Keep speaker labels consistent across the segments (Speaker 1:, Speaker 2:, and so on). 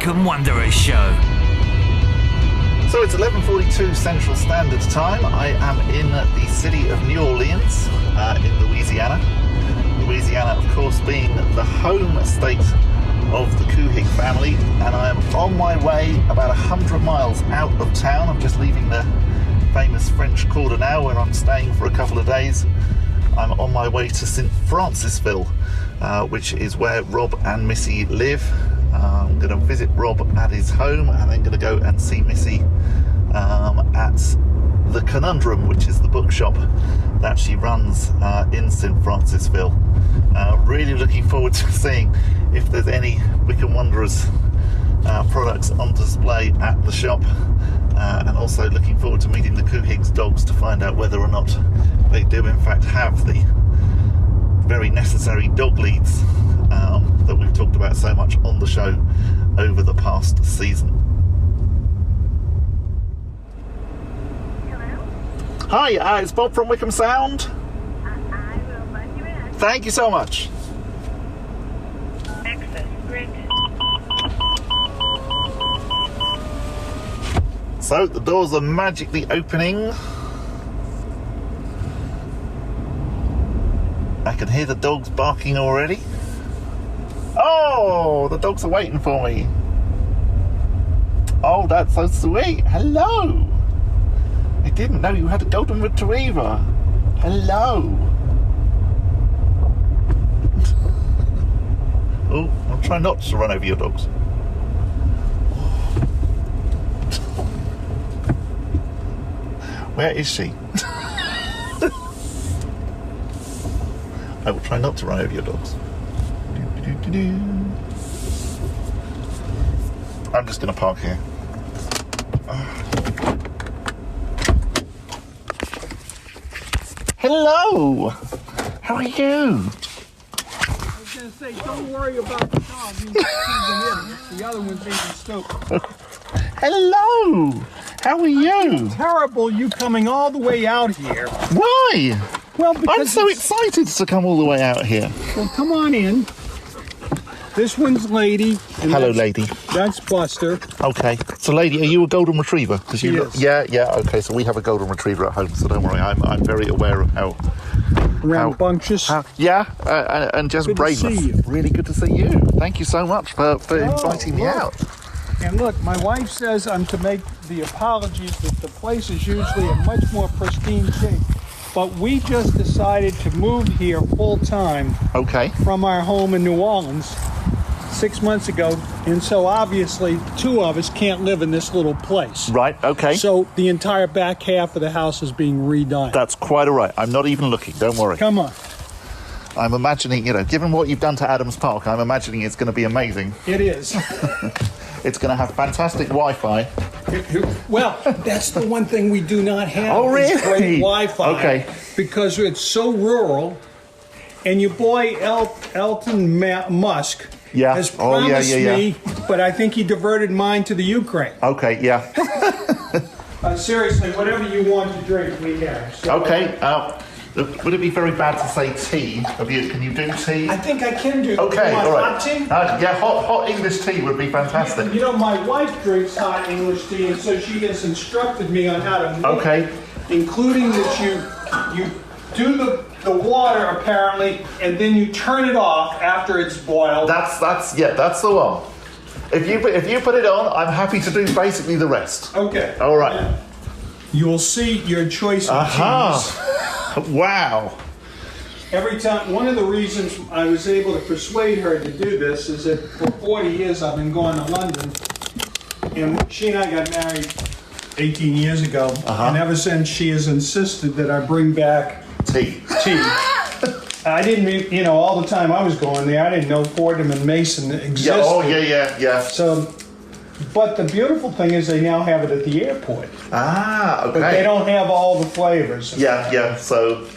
Speaker 1: Wycombe Wanderers Show.
Speaker 2: So it's 11:42 Central Standard Time. I am in the city of New Orleans in Louisiana. Louisiana, of course, being the home state of the Couhig family, and I am on my way about 100 miles out of town. I'm just leaving the famous French Quarter now, where I'm staying for a couple of days. I'm on my way to St. Francisville, which is where Rob and Missy live. I'm going to visit Rob at his home, and then going to go and see Missy at the Conundrum, which is the bookshop that she runs in St. Francisville. Really looking forward to seeing if there's any Wycombe Wanderers products on display at the shop, and also looking forward to meeting the Couhigs dogs to find out whether or not they do in fact have the very necessary dog leads that we've talked about so much on the show over the past season.
Speaker 3: Hello?
Speaker 2: Hi, it's Bob from Wycombe Sound.
Speaker 3: I will let you in.
Speaker 2: Thank you so much.
Speaker 3: Access grid.
Speaker 2: So the doors are magically opening. I can hear the dogs barking already. Oh, the dogs are waiting for me. Oh, that's so sweet. Hello. I didn't know you had a golden retriever. Hello. Oh, I'll try not to run over your dogs. Where is she? I will try not to run over your dogs. I'm just going to park here. Hello! How are you?
Speaker 4: I was going to say, don't worry about the dog. He's in. The other one's even stupid.
Speaker 2: Hello! How are you?
Speaker 4: Terrible you coming all the way out here.
Speaker 2: Why?
Speaker 4: Well, because
Speaker 2: I'm so excited to come all the way out here.
Speaker 4: Well, come on in. This one's Lady. And
Speaker 2: Hello, Lady.
Speaker 4: That's Buster.
Speaker 2: Okay. So, Lady, are you a golden retriever? Because you
Speaker 4: Yes.
Speaker 2: Yeah. Okay. So we have a golden retriever at home. So don't worry. I'm very aware of how
Speaker 4: Rambunctious.
Speaker 2: and just
Speaker 4: Good to
Speaker 2: braveness.
Speaker 4: see you.
Speaker 2: Really good to see you. Thank you so much for inviting me
Speaker 4: look.
Speaker 2: out.
Speaker 4: And look, my wife says I'm to make the apologies that the place is usually a much more pristine shape. But we just decided to move here full time
Speaker 2: Okay.
Speaker 4: from our home in New Orleans 6 months ago. And so obviously two of us can't live in this little place.
Speaker 2: Right. Okay.
Speaker 4: So the entire back half of the house is being redone.
Speaker 2: That's quite all right. I'm not even looking. Don't worry.
Speaker 4: Come on.
Speaker 2: I'm imagining, given what you've done to Adams Park, I'm imagining it's going to be amazing.
Speaker 4: It is.
Speaker 2: It's going to have fantastic Wi-Fi.
Speaker 4: Well, that's the one thing we do not have.
Speaker 2: Oh,
Speaker 4: is
Speaker 2: really?
Speaker 4: Great Wi-Fi.
Speaker 2: Okay.
Speaker 4: Because it's so rural. And your boy Elton Musk has promised me, but I think he diverted mine to the Ukraine.
Speaker 2: Okay, yeah.
Speaker 4: Seriously, whatever you want to drink, we have. So,
Speaker 2: Okay. Would it be very bad to say tea? Can you do tea?
Speaker 4: I think I can do.
Speaker 2: Okay,
Speaker 4: You want
Speaker 2: all right.
Speaker 4: hot tea?
Speaker 2: Yeah, hot English tea would be fantastic.
Speaker 4: You know, my wife drinks hot English tea, and so she has instructed me on how to make
Speaker 2: Okay.
Speaker 4: it, including that you do the water apparently, and then you turn it off after it's boiled.
Speaker 2: That's the one. If you put it on, I'm happy to do basically the rest.
Speaker 4: Okay.
Speaker 2: All right.
Speaker 4: You'll see your choice of teas.
Speaker 2: Wow.
Speaker 4: Every time, one of the reasons I was able to persuade her to do this is that for 40 years I've been going to London, and she and I got married 18 years ago, and ever since she has insisted that I bring back
Speaker 2: Tea.
Speaker 4: I didn't, all the time I was going there, I didn't know Fordham and Mason existed.
Speaker 2: Yeah. Oh, yeah.
Speaker 4: So, but the beautiful thing is they now have it at the airport.
Speaker 2: Ah, okay.
Speaker 4: But they don't have all the flavors.
Speaker 2: Yeah. So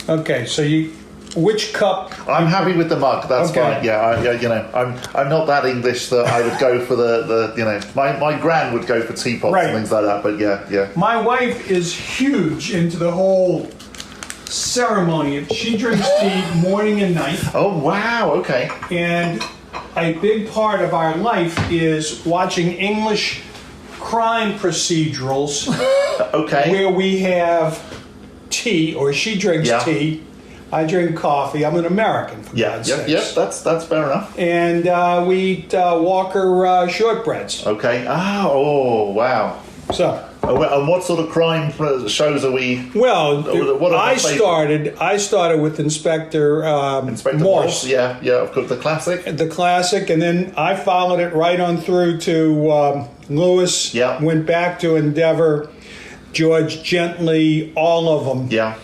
Speaker 4: Okay, so which cup?
Speaker 2: I'm happy with the mug. That's
Speaker 4: Okay.
Speaker 2: fine. Yeah. I'm not that English that I would go for the my gran would go for teapots
Speaker 4: Right.
Speaker 2: and things like that. But yeah.
Speaker 4: My wife is huge into the whole ceremony. She drinks tea morning and night,
Speaker 2: Oh wow. Okay.
Speaker 4: and a big part of our life is watching English crime procedurals
Speaker 2: Okay.
Speaker 4: where we have tea, or she drinks tea, I drink coffee. I'm an American, for God's sakes.
Speaker 2: Yep, that's fair enough.
Speaker 4: And we eat Walker shortbreads.
Speaker 2: Okay. Oh, wow.
Speaker 4: So,
Speaker 2: And what sort of crime shows are we?
Speaker 4: well,
Speaker 2: What are
Speaker 4: I
Speaker 2: the favourite?
Speaker 4: started with Inspector
Speaker 2: Morse. Yeah, of course, the classic.
Speaker 4: the classic, and then I followed it right on through to Lewis.
Speaker 2: Yeah.
Speaker 4: Went back to Endeavor, George Gently, all of them.
Speaker 2: Yeah.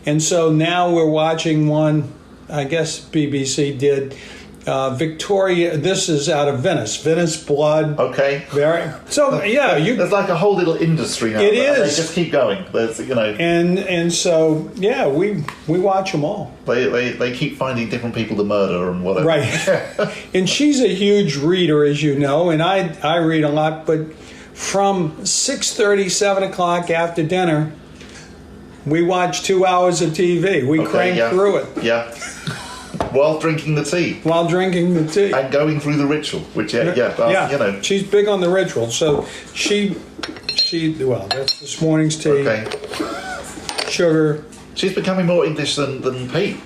Speaker 4: And so now we're watching one, I guess BBC did, Victoria, this is out of Venice Blood.
Speaker 2: Okay.
Speaker 4: There's
Speaker 2: like a whole little industry now.
Speaker 4: It
Speaker 2: and
Speaker 4: is.
Speaker 2: They just keep going. There's,
Speaker 4: And so, yeah, we watch them all.
Speaker 2: They keep finding different people to murder and whatever.
Speaker 4: Right. And she's a huge reader, as you know, and I read a lot, but from 6:30, 7 o'clock after dinner, we watch 2 hours of TV. We crank through it.
Speaker 2: Yeah. While drinking the tea.
Speaker 4: While drinking the tea.
Speaker 2: And going through the ritual, which,
Speaker 4: She's big on the ritual. So that's this morning's tea.
Speaker 2: Okay.
Speaker 4: Sugar.
Speaker 2: She's becoming more English than Pete.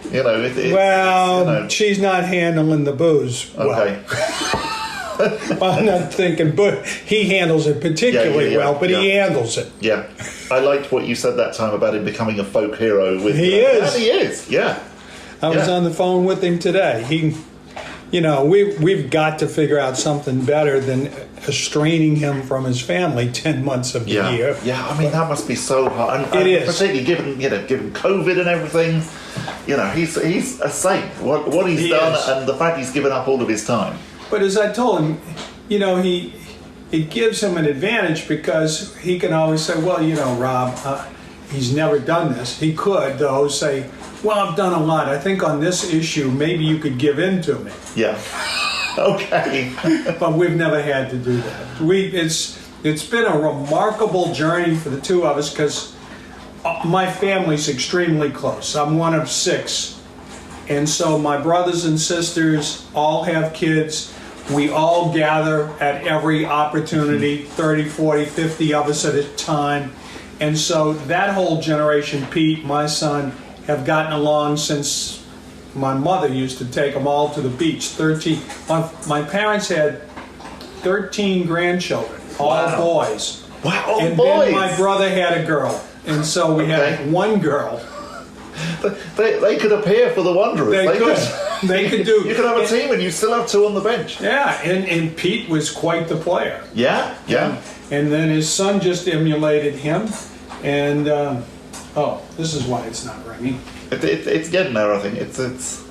Speaker 4: She's not handling the booze well.
Speaker 2: Okay.
Speaker 4: I'm not thinking, but he handles it particularly well, but he handles it.
Speaker 2: Yeah. I liked what you said that time about him becoming a folk hero.
Speaker 4: He is.
Speaker 2: And he is, yeah.
Speaker 4: I was on the phone with him today. We've got to figure out something better than estraining him from his family 10 months of the year.
Speaker 2: Yeah, I mean, that must be so hard. And
Speaker 4: it is.
Speaker 2: Particularly given COVID and everything, he's a saint. What he's done and the fact he's given up all of his time.
Speaker 4: But as I told him, it gives him an advantage because he can always say, well, Rob, he's never done this. He could, though, say, well, I've done a lot. I think on this issue, maybe you could give in to me.
Speaker 2: Yeah. Okay.
Speaker 4: But we've never had to do that. It's been a remarkable journey for the two of us because my family's extremely close. I'm one of 6. And so my brothers and sisters all have kids. We all gather at every opportunity, 30, 40, 50 of us at a time. And so that whole generation, Pete, my son, have gotten along since my mother used to take them all to the beach. 13. My parents had 13 grandchildren, all boys.
Speaker 2: Wow, all
Speaker 4: and
Speaker 2: boys.
Speaker 4: Then my brother had a girl. And so we had one girl.
Speaker 2: They could appear for the Wanderers.
Speaker 4: They could do.
Speaker 2: You could have a team and you still have 2 on the bench.
Speaker 4: Yeah, and Pete was quite the player.
Speaker 2: Yeah.
Speaker 4: And then his son just emulated him. And, this is why it's not ringing.
Speaker 2: It's getting there, I think. It's.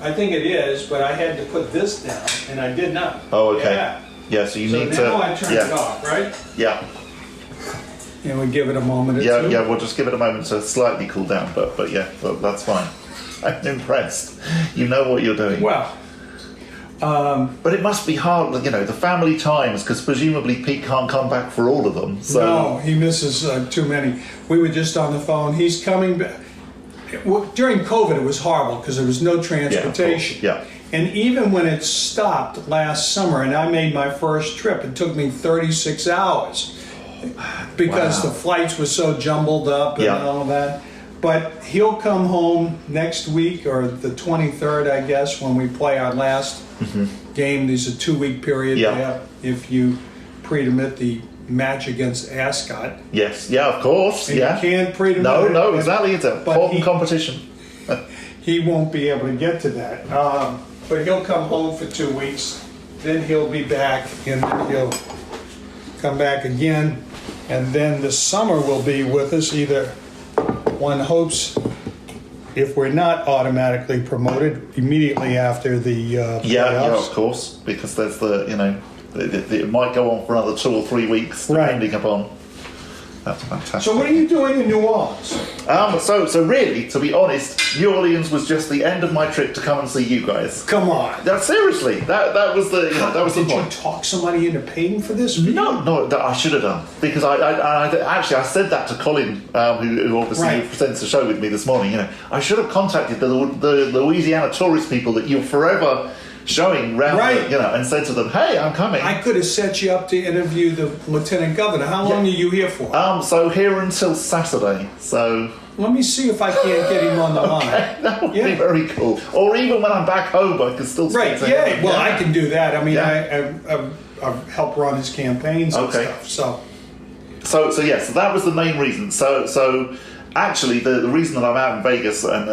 Speaker 4: I think it is, but I had to put this down, and I did not.
Speaker 2: Oh, okay. Yeah, so you need to...
Speaker 4: So now I turn it off, right?
Speaker 2: Yeah.
Speaker 4: And we give it a moment or two.
Speaker 2: Yeah, we'll just give it a moment to slightly cool down, but that's fine. I'm impressed. You know what you're doing.
Speaker 4: Well...
Speaker 2: but it must be hard, the family times, because presumably Pete can't come back for all of them. So.
Speaker 4: No, he misses too many. We were just on the phone. He's coming back. During COVID, it was horrible because there was no transportation.
Speaker 2: Yeah.
Speaker 4: And even when it stopped last summer, and I made my first trip, it took me 36 hours because the flights were so jumbled up and all of that. But he'll come home next week or the 23rd, I guess, when we play our last game. There's a 2-week period there if you pre-admit the match against Ascot.
Speaker 2: Yes, of course.
Speaker 4: And you can't pre-admit
Speaker 2: No, exactly. It's an important competition.
Speaker 4: He won't be able to get to that. But he'll come home for 2 weeks. Then he'll be back, and then he'll come back again. And then the summer will be with us. Either one hopes, if we're not automatically promoted, immediately after the playoffs.
Speaker 2: Yeah, of course, because there's it might go on for another 2 or 3 weeks, depending upon. That's fantastic.
Speaker 4: So what are you doing in New Orleans?
Speaker 2: So really, to be honest, New Orleans was just the end of my trip to come and see you guys.
Speaker 4: Come on.
Speaker 2: Seriously, that was the that was the point.
Speaker 4: Did you talk somebody into paying for this?
Speaker 2: No, I should have done, because I said that to Colin, who obviously presents the show with me this morning. I should have contacted the Louisiana tourist people that you'll forever showing round,
Speaker 4: Right.
Speaker 2: and said to them, "Hey, I'm coming."
Speaker 4: I could have set you up to interview the lieutenant governor. How long are you here for?
Speaker 2: So here until Saturday. So
Speaker 4: Let me see if I can't get him on the line.
Speaker 2: that would be very cool. Or even when I'm back home, I could still speak
Speaker 4: Right,
Speaker 2: to
Speaker 4: yeah.
Speaker 2: him.
Speaker 4: Well, I can do that. I mean,
Speaker 2: Yeah.
Speaker 4: I've helped run his campaigns and
Speaker 2: Okay.
Speaker 4: stuff. So
Speaker 2: So that was the main reason. So actually, the reason that I'm out in Vegas and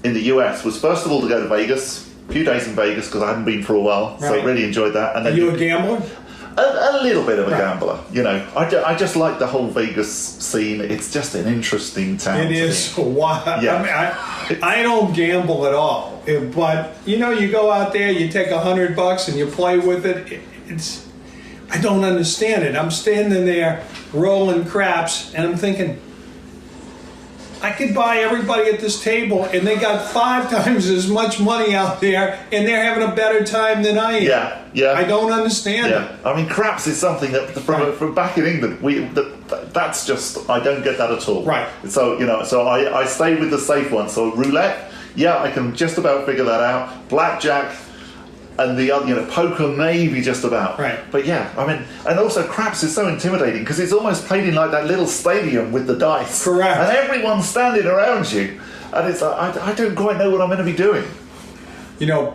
Speaker 2: in the US was first of all to go to Vegas. A few days in Vegas because I hadn't been for a while, so I
Speaker 4: Right.
Speaker 2: really enjoyed that. And
Speaker 4: are
Speaker 2: then
Speaker 4: you a gambler?
Speaker 2: a little bit of a
Speaker 4: Right.
Speaker 2: gambler, I just like the whole Vegas scene. It's just an interesting town.
Speaker 4: It
Speaker 2: to
Speaker 4: is
Speaker 2: me.
Speaker 4: wild.
Speaker 2: Yeah.
Speaker 4: I mean, I don't gamble at all, but you go out there, you take $100 and you play with it. I don't understand it. I'm standing there rolling craps, and I'm thinking, I could buy everybody at this table, and they got 5 times as much money out there, and they're having a better time than I am.
Speaker 2: Yeah.
Speaker 4: I don't understand it.
Speaker 2: I mean, craps is something that from back in England, that's just, I don't get that at all.
Speaker 4: Right.
Speaker 2: So I stay with the safe one. So roulette, I can just about figure that out. Blackjack, and the other, poker maybe just about.
Speaker 4: Right.
Speaker 2: But I mean, and also craps is so intimidating because it's almost played in like that little stadium with the dice.
Speaker 4: Correct.
Speaker 2: And everyone's standing around you, and it's like I don't quite know what I'm going to be doing.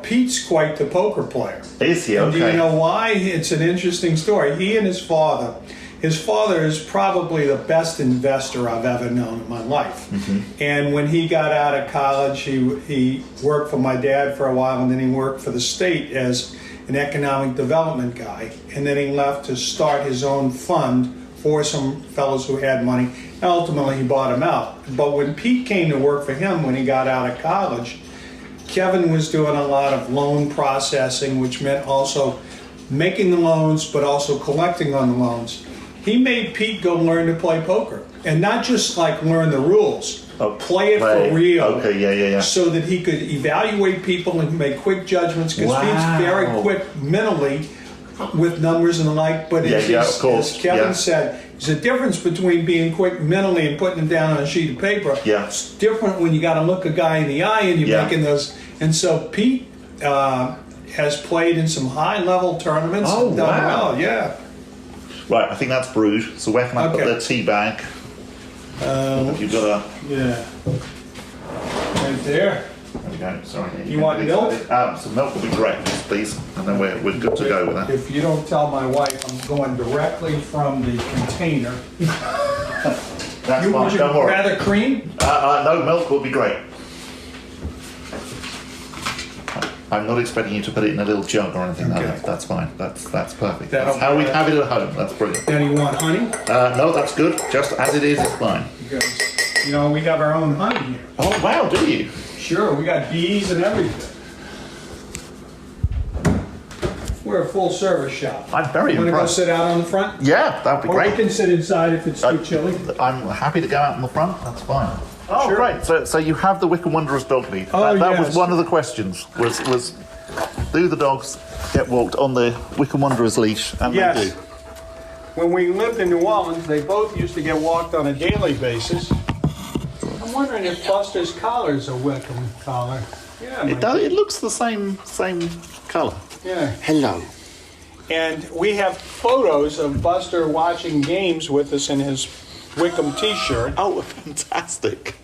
Speaker 4: Pete's quite the poker player.
Speaker 2: Is he?
Speaker 4: And
Speaker 2: Okay.
Speaker 4: do you know why? It's an interesting story. He and his father is probably the best investor I've ever known in my life.
Speaker 2: Mm-hmm.
Speaker 4: And when he got out of college, he worked for my dad for a while, and then he worked for the state as an economic development guy. And then he left to start his own fund for some fellows who had money. And ultimately, he bought him out. But when Pete came to work for him when he got out of college, Kevin was doing a lot of loan processing, which meant also making the loans, but also collecting on the loans. He made Pete go learn to play poker, and not just like learn the rules, play it for real.
Speaker 2: Okay, yeah.
Speaker 4: So that he could evaluate people and make quick judgments, because
Speaker 2: Wow.
Speaker 4: Pete's very quick mentally with numbers and the like. But
Speaker 2: of course.
Speaker 4: as Kevin said, there's a difference between being quick mentally and putting it down on a sheet of paper.
Speaker 2: Yeah.
Speaker 4: It's different when you got to look a guy in the eye and you're making those. And so Pete has played in some high-level tournaments.
Speaker 2: Oh,
Speaker 4: and done
Speaker 2: wow.
Speaker 4: well, yeah.
Speaker 2: Right, I think that's brewed. So where can I put
Speaker 4: Okay.
Speaker 2: the tea bag? You've got a...
Speaker 4: Yeah. Right there.
Speaker 2: There we go. Sorry.
Speaker 4: You want milk?
Speaker 2: Some milk would be great, please. And then we're good to go with that.
Speaker 4: If you don't tell my wife, I'm going directly from the container.
Speaker 2: That's fine,
Speaker 4: Would you
Speaker 2: don't worry.
Speaker 4: rather cream?
Speaker 2: No, milk would be great. I'm not expecting you to put it in a little jug or anything.
Speaker 4: Okay.
Speaker 2: No, that's fine. That's perfect.
Speaker 4: That'll
Speaker 2: That's how we
Speaker 4: be-
Speaker 2: have it at home. That's brilliant.
Speaker 4: Now, you want honey?
Speaker 2: No, that's good. Just as it is, it's fine.
Speaker 4: Because, we have our own honey here.
Speaker 2: Oh, wow, do you?
Speaker 4: Sure, we got bees and everything. We're a full-service shop.
Speaker 2: I'm very
Speaker 4: You want to go
Speaker 2: impressed.
Speaker 4: sit out on the front?
Speaker 2: Yeah, that'd be
Speaker 4: Or we
Speaker 2: great.
Speaker 4: can sit inside if it's too chilly.
Speaker 2: I'm happy to go out in the front. That's fine. Oh,
Speaker 4: Sure.
Speaker 2: great. So you have the Wycombe Wanderers dog lead.
Speaker 4: Oh,
Speaker 2: that
Speaker 4: yes.
Speaker 2: was one of the questions. Was do the dogs get walked on the Wycombe Wanderers leash? And they
Speaker 4: Yes.
Speaker 2: do.
Speaker 4: When we lived in New Orleans, they both used to get walked on a daily basis. I'm wondering if Buster's collar's a Wycombe collar. Yeah,
Speaker 2: It does. It looks the same colour.
Speaker 4: Yeah.
Speaker 2: Hello.
Speaker 4: And we have photos of Buster watching games with us in his Wycombe t-shirt.
Speaker 2: Oh, fantastic.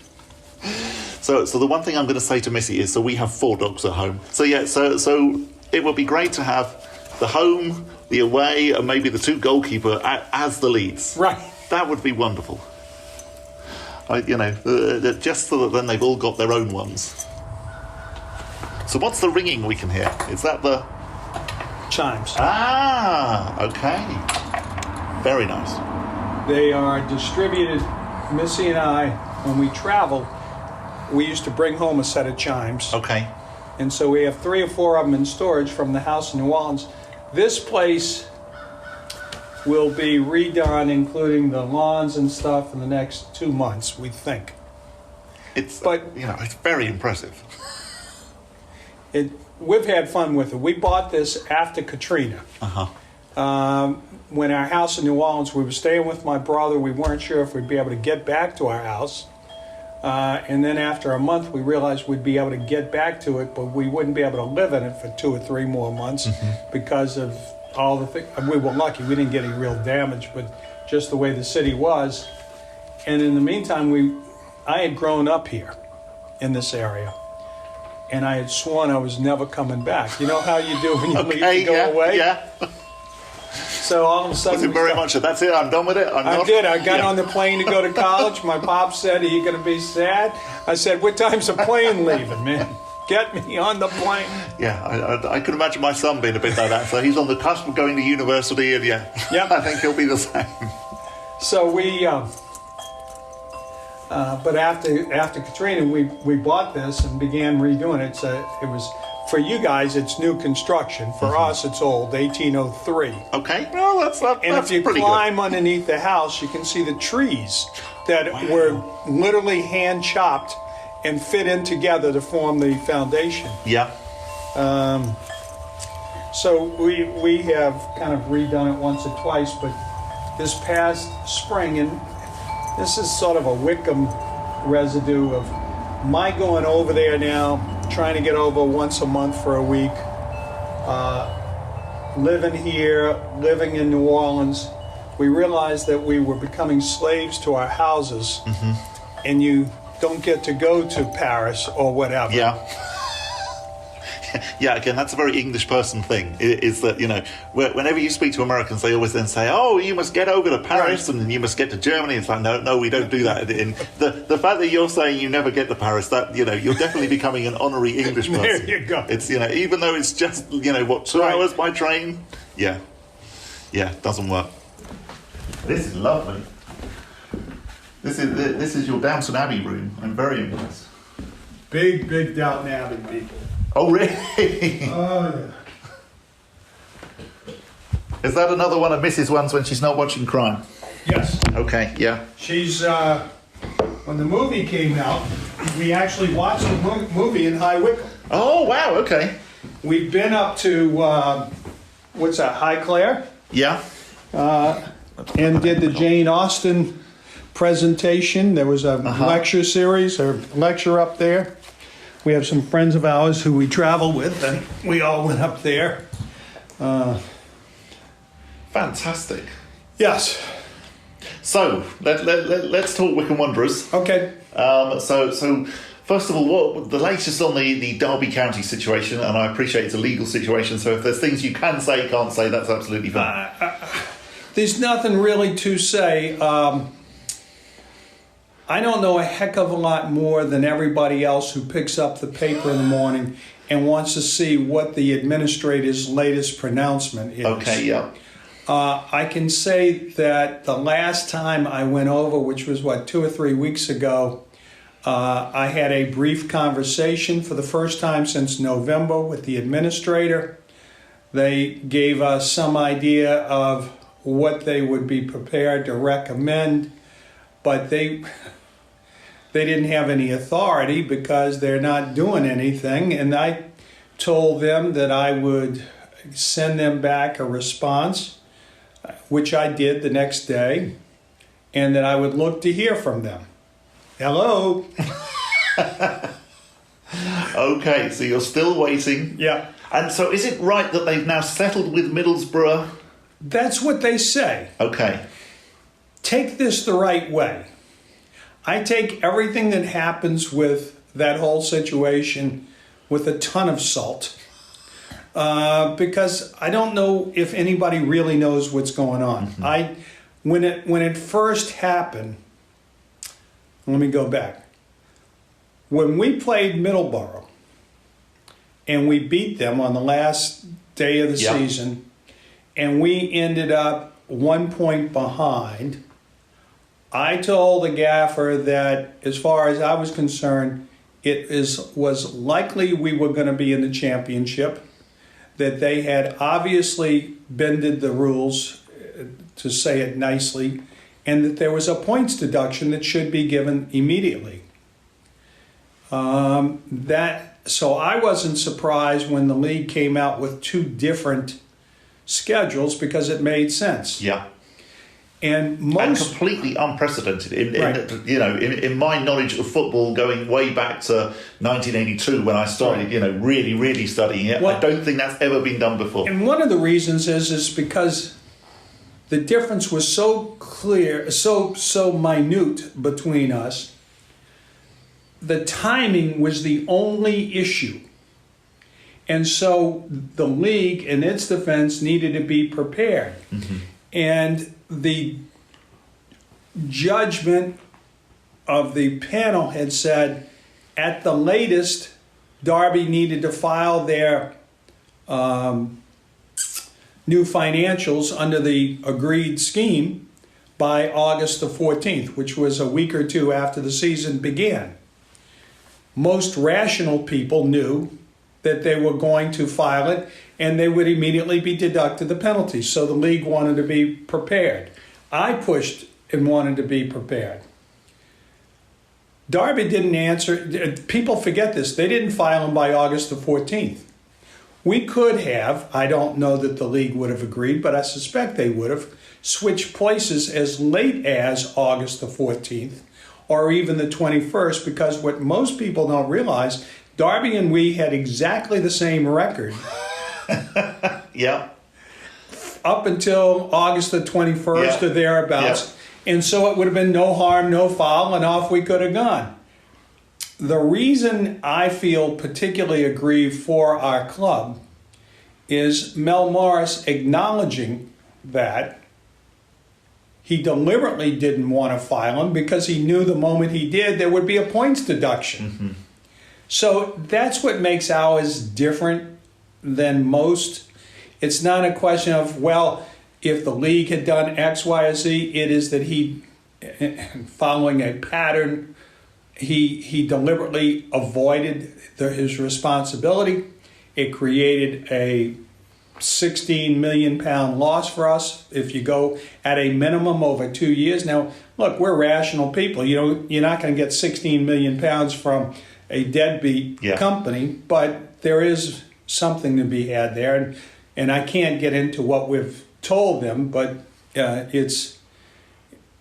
Speaker 2: So the one thing I'm going to say to Missy is, so we have 4 dogs at home. So it would be great to have the home, the away, and maybe the 2 goalkeeper as the leads.
Speaker 4: Right.
Speaker 2: That would be wonderful. Just so that then they've all got their own ones. So what's the ringing we can hear? Is that the...
Speaker 4: Chimes.
Speaker 2: Okay. Very nice.
Speaker 4: They are distributed. Missy and I, when we travel, we used to bring home a set of chimes.
Speaker 2: Okay.
Speaker 4: And so we have 3 or 4 of them in storage from the house in New Orleans. This place will be redone, including the lawns and stuff, in the next 2 months, we think.
Speaker 2: It's very impressive.
Speaker 4: We've had fun with it. We bought this after Katrina. When our house in New Orleans, we were staying with my brother. We weren't sure if we'd be able to get back to our house. And then after a month, we realized we'd be able to get back to it, but we wouldn't be able to live in it for 2 or 3 more months because of all the things. We were lucky; we didn't get any real damage, but just the way the city was. And in the meantime, I had grown up here in this area, and I had sworn I was never coming back. You know how you do when you leave to go away?
Speaker 2: Yeah.
Speaker 4: So all of a sudden,
Speaker 2: Was it very much? That's it. I'm done with it.
Speaker 4: I did. I got on the plane to go to college. My pop said, "Are you going to be sad?" I said, "What time's the plane leaving, man? Get me on the plane."
Speaker 2: Yeah, I could imagine my son being a bit like that. So he's on the cusp of going to university, and
Speaker 4: Yep.
Speaker 2: I think he'll be the same.
Speaker 4: So we, but after Katrina, we bought this and began redoing it. So it was, for you guys, it's new construction. For us, it's old, 1803.
Speaker 2: Okay, well that's
Speaker 4: And if you
Speaker 2: pretty
Speaker 4: climb underneath the house, you can see the trees that were literally hand chopped and fit in together to form the foundation.
Speaker 2: good. Yeah.
Speaker 4: So we have kind of redone it once or twice, but this past spring, and this is sort of a Wycombe residue of my going over there now, trying to get over once a month for a week, living here, living in New Orleans. We realized that we were becoming slaves to our houses, and you don't get to go to Paris or whatever.
Speaker 2: Yeah. Yeah, again, that's a very English person thing, is that, whenever you speak to Americans, they always then say, oh, you must get over to Paris and you must get to Germany. It's like, no, we don't do that. The fact that you're saying you never get to Paris, that, you're definitely becoming an honorary English person.
Speaker 4: There you go.
Speaker 2: It's, even though it's just, 2 hours by train? Yeah, doesn't work. This is lovely. This is your Downton Abbey room. I'm very impressed.
Speaker 4: Big Downton Abbey people.
Speaker 2: Oh, really?
Speaker 4: Oh, yeah.
Speaker 2: Is that another one of Missys' ones when she's not watching crime?
Speaker 4: Yes.
Speaker 2: Okay, yeah.
Speaker 4: She's, when the movie came out, we actually watched the movie in High Wycombe.
Speaker 2: Oh, wow, okay.
Speaker 4: We've been up to, what's that, High Clare?
Speaker 2: Yeah.
Speaker 4: And did the Jane Austen presentation. There was a lecture series, or lecture up there. We have some friends of ours who we travel with, and we all went up there.
Speaker 2: Fantastic.
Speaker 4: Yes.
Speaker 2: So, let's talk Wycombe Wanderers.
Speaker 4: Okay.
Speaker 2: So first of all, what the latest on the Derby County situation, and I appreciate it's a legal situation, so if there's things you can say, can't say, that's absolutely fine.
Speaker 4: There's nothing really to say. I don't know a heck of a lot more than everybody else who picks up the paper in the morning and wants to see what the administrator's latest pronouncement is.
Speaker 2: Okay, yeah.
Speaker 4: I can say that the last time I went over, which was 2 or 3 weeks ago, I had a brief conversation for the first time since November with the administrator. They gave us some idea of what they would be prepared to recommend, but they didn't have any authority because they're not doing anything. And I told them that I would send them back a response, which I did the next day, and that I would look to hear from them. Hello?
Speaker 2: Okay, so you're still waiting.
Speaker 4: Yeah.
Speaker 2: And so is it right that they've now settled with Middlesbrough?
Speaker 4: That's what they say.
Speaker 2: Okay.
Speaker 4: Take this the right way. I take everything that happens with that whole situation with a ton of salt, because I don't know if anybody really knows what's going on. When it first happened, let me go back. When we played Middlesbrough and we beat them on the last day of the season, and we ended up 1 point behind, I told the gaffer that as far as I was concerned, was likely we were going to be in the championship, that they had obviously bended the rules, to say it nicely, and that there was a points deduction that should be given immediately. So I wasn't surprised when the league came out with 2 different schedules, because it made sense.
Speaker 2: Yeah.
Speaker 4: And
Speaker 2: and completely unprecedented in my knowledge of football, going way back to 1982 when I started, really studying it.
Speaker 4: Well,
Speaker 2: I don't think that's ever been done before.
Speaker 4: And one of the reasons is because the difference was so clear, so minute between us. The timing was the only issue. And so the league, in its defense, needed to be prepared.
Speaker 2: Mm-hmm.
Speaker 4: And the judgment of the panel had said, at the latest, Derby needed to file their new financials under the agreed scheme by August the 14th, which was a week or two after the season began. Most rational people knew that they were going to file it and they would immediately be deducted the penalties. So the league wanted to be prepared. I pushed and wanted to be prepared. Derby didn't answer. People forget this. They didn't file them by August the 14th. We could have, I don't know that the league would have agreed, but I suspect they would have, switched places as late as August the 14th or even the 21st, because what most people don't realize, Derby and we had exactly the same record.
Speaker 2: Yeah.
Speaker 4: Up until August the 21st or thereabouts. Yeah. And so it would have been no harm, no foul, and off we could have gone. The reason I feel particularly aggrieved for our club is Mel Morris acknowledging that he deliberately didn't want to file him because he knew the moment he did there would be a points deduction. Mm-hmm. So that's what makes ours different than most. It's not a question of, well, if the league had done X, Y, or Z, it is that he, following a pattern, he deliberately avoided his responsibility. It created a £16 million loss for us if you go at a minimum over 2 years. Now, look, we're rational people. You're not going to get £16 million from a deadbeat company, but there is something to be had there. And I can't get into what we've told them, but it's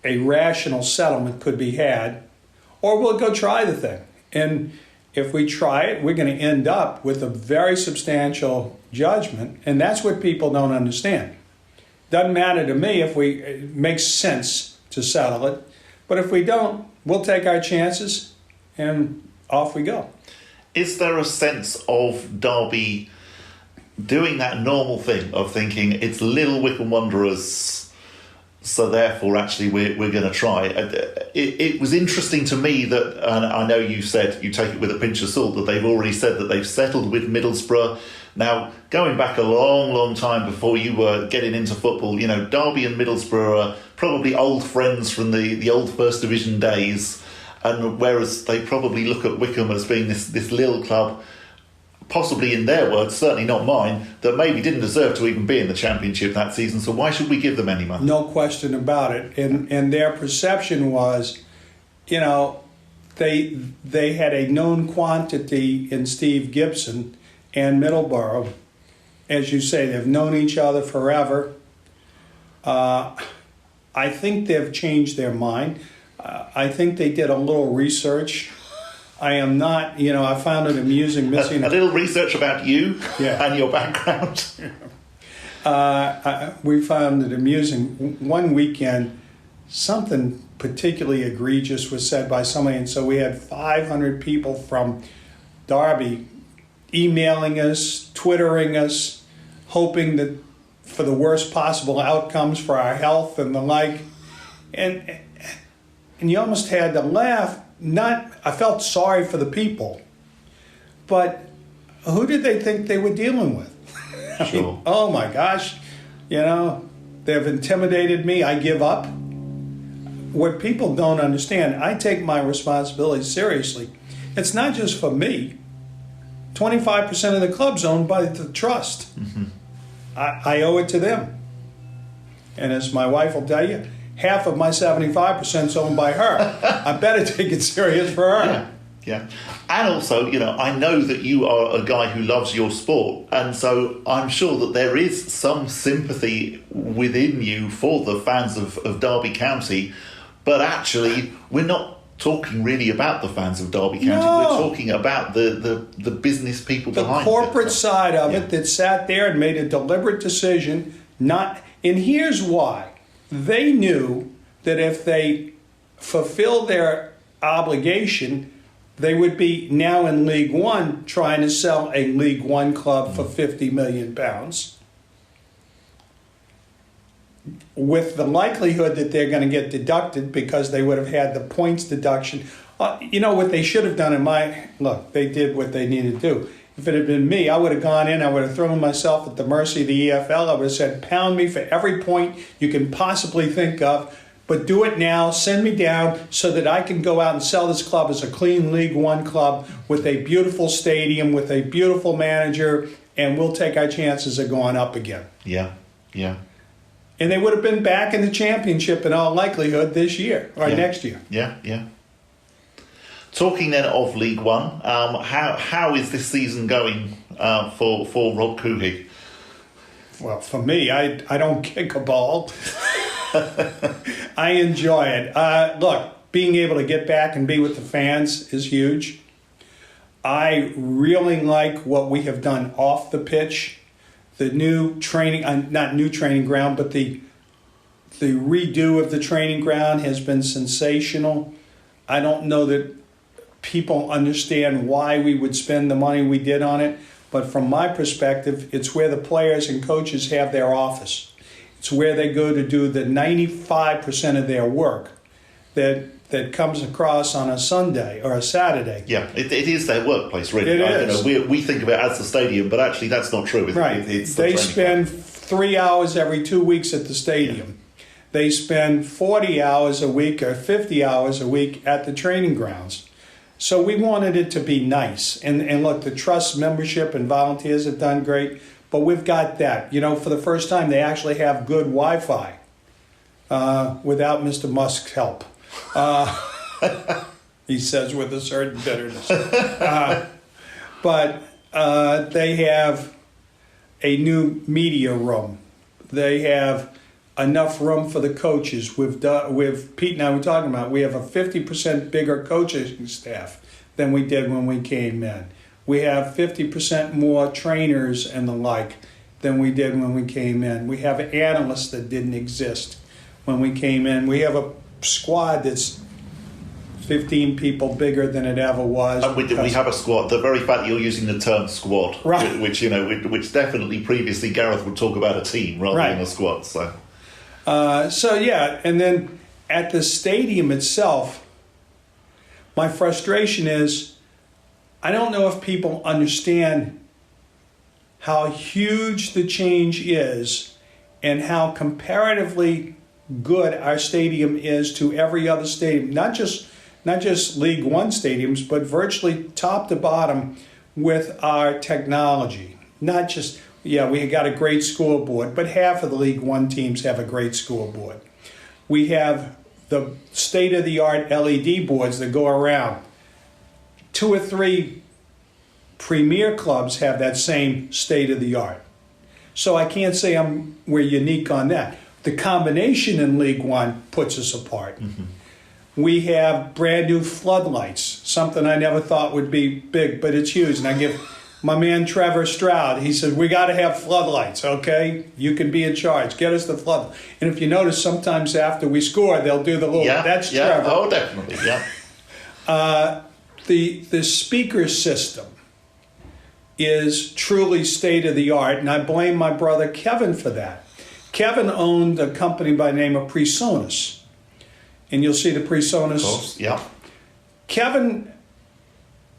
Speaker 4: a rational settlement could be had, or we'll go try the thing. And if we try it, we're going to end up with a very substantial judgment, and that's what people don't understand. Doesn't matter to me if it makes sense to settle it, but if we don't, we'll take our chances and off we go.
Speaker 2: Is there a sense of Derby doing that normal thing of thinking it's Little Wycombe Wanderers, so therefore actually we're going to try? It was interesting to me that, and I know you said you take it with a pinch of salt, that they've already said that they've settled with Middlesbrough. Now, going back a long time before you were getting into football, Derby and Middlesbrough are probably old friends from the old First Division days, and whereas they probably look at Wycombe as being this little club, possibly in their words, certainly not mine, that maybe didn't deserve to even be in the Championship that season, so why should we give them any money?
Speaker 4: No question about it. And their perception was, they had a known quantity in Steve Gibson and Middleborough. As you say, they've known each other forever. I think they've changed their mind. I think they did a little research. I am not, I found it amusing missing...
Speaker 2: A little research about you and your background.
Speaker 4: We found it amusing. One weekend, something particularly egregious was said by somebody, and so we had 500 people from Derby emailing us, Twittering us, hoping that for the worst possible outcomes for our health and the like. And you almost had to laugh. I felt sorry for the people, but who did they think they were dealing with?
Speaker 2: Sure.
Speaker 4: Oh my gosh, they've intimidated me. I give up. What people don't understand, I take my responsibility seriously. It's not just for me. 25% of the club's owned by the trust. Mm-hmm. I owe it to them. And as my wife will tell you, half of my 75% is owned by her. I better take it serious for her.
Speaker 2: Yeah. And also, I know that you are a guy who loves your sport, and so I'm sure that there is some sympathy within you for the fans of Derby County, but actually we're not talking really about the fans of Derby County.
Speaker 4: No.
Speaker 2: We're talking about the business people behind it.
Speaker 4: The corporate side of it that sat there and made a deliberate decision and here's why. They knew that if they fulfilled their obligation, they would be now in League One trying to sell a League One club for £50 million, with the likelihood that they're going to get deducted because they would have had the points deduction. What they should have done they did what they needed to do. If it had been me, I would have gone in, I would have thrown myself at the mercy of the EFL. I would have said, pound me for every point you can possibly think of. But do it now, send me down so that I can go out and sell this club as a clean League One club with a beautiful stadium, with a beautiful manager, and we'll take our chances of going up again.
Speaker 2: Yeah.
Speaker 4: And they would have been back in the championship in all likelihood this year or next year.
Speaker 2: Yeah. Talking then of League One, how is this season going for Rob Couhig?
Speaker 4: Well, for me, I don't kick a ball. I enjoy it. Look, being able to get back and be with the fans is huge. I really like what we have done off the pitch. The new training, not new training ground, but the redo of the training ground has been sensational. I don't know that people understand why we would spend the money we did on it, but from my perspective, it's where the players and coaches have their office. It's where they go to do the 95% of their work that comes across on a Sunday or a Saturday.
Speaker 2: Yeah, it is their workplace, really.
Speaker 4: It is.
Speaker 2: We think of it as the stadium, but actually that's not true.
Speaker 4: Right. They spend 3 hours every 2 weeks at the stadium. Yeah. They spend 40 hours a week or 50 hours a week at the training grounds. So we wanted it to be nice. And look, the Trust membership and volunteers have done great. But we've got that. For the first time, they actually have good Wi-Fi without Mr. Musk's help. He says with a certain bitterness. But they have a new media room. They have enough room for the coaches. With Pete and I were talking about, we have a 50% bigger coaching staff than we did when we came in. We have 50% more trainers and the like than we did when we came in. We have analysts that didn't exist when we came in. We have a squad that's 15 people bigger than it ever was.
Speaker 2: And we have a squad. The very fact that you're using the term squad,
Speaker 4: right,
Speaker 2: which definitely previously Gareth would talk about a team rather than a squad.
Speaker 4: And then at the stadium itself, my frustration is, I don't know if people understand how huge the change is and how comparatively good our stadium is to every other stadium, not just League One stadiums, but virtually top to bottom with our technology. Not just, we got a great scoreboard, but half of the League One teams have a great scoreboard. We have the state-of-the-art LED boards that go around. 2 or 3 premier clubs have that same state-of-the-art. So I can't say we're unique on that. The combination in League One puts us apart. Mm-hmm. We have brand new floodlights, something I never thought would be big, but it's huge. And I give my man Trevor Stroud, he said, we got to have floodlights, okay? You can be in charge. Get us the floodlights. And if you notice, sometimes after we score, they'll do the little, that's Trevor.
Speaker 2: Oh, definitely, yeah.
Speaker 4: The speaker system is truly state-of-the-art, and I blame my brother Kevin for that. Kevin owned a company by the name of Presonus, and you'll see the Presonus.
Speaker 2: Of course, yeah.
Speaker 4: Kevin,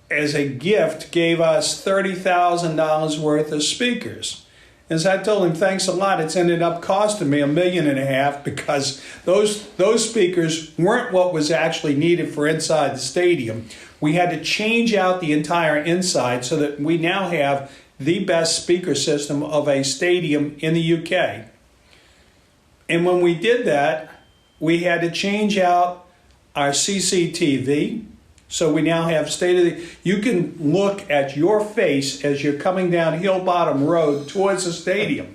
Speaker 4: as a gift, gave us $30,000 worth of speakers. As I told him, thanks a lot, it's ended up costing me $1.5 million because those speakers weren't what was actually needed for inside the stadium. We had to change out the entire inside so that we now have the best speaker system of a stadium in the UK. And when we did that, we had to change out our CCTV So we now have you can look at your face as you're coming down Hill Bottom Road towards the stadium.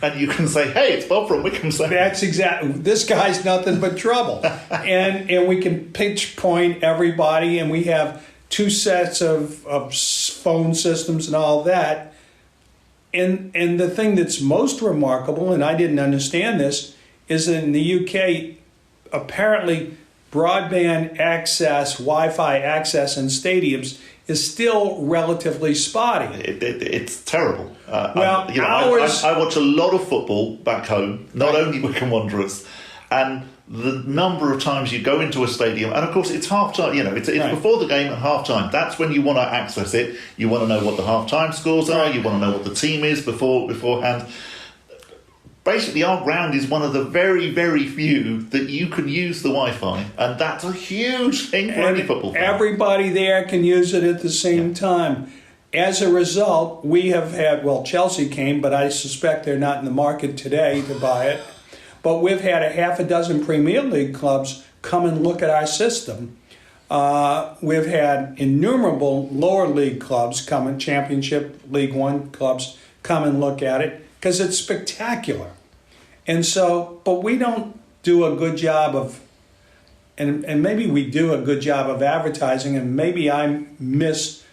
Speaker 2: And you can say, hey, it's Bob from Wycombe.
Speaker 4: That's exactly, this guy's nothing but trouble. and we can pinch point everybody, and we have 2 sets of phone systems and all that. And the thing that's most remarkable, and I didn't understand this, is that in the UK, apparently broadband access, Wi-Fi access in stadiums is still relatively spotty.
Speaker 2: It's terrible.
Speaker 4: Well,
Speaker 2: I watch a lot of football back home, not only Wycombe Wanderers, and the number of times you go into a stadium, and of course it's half-time, it's
Speaker 4: Right.
Speaker 2: before the game and half-time. That's when you want to access it. You want to know what the half-time scores are, you want to know what the team is beforehand. Basically, our ground is one of the very, very few that you can use the Wi-Fi, and that's a huge thing for any football fan.
Speaker 4: Everybody there can use it at the same time. As a result, we have had, Chelsea came, but I suspect they're not in the market today to buy it. But we've had a half a dozen Premier League clubs come and look at our system. We've had innumerable lower league clubs come and Championship League One clubs come and look at it because it's spectacular. And so, but we don't do a good job of, and maybe we do a good job of advertising, and maybe I miss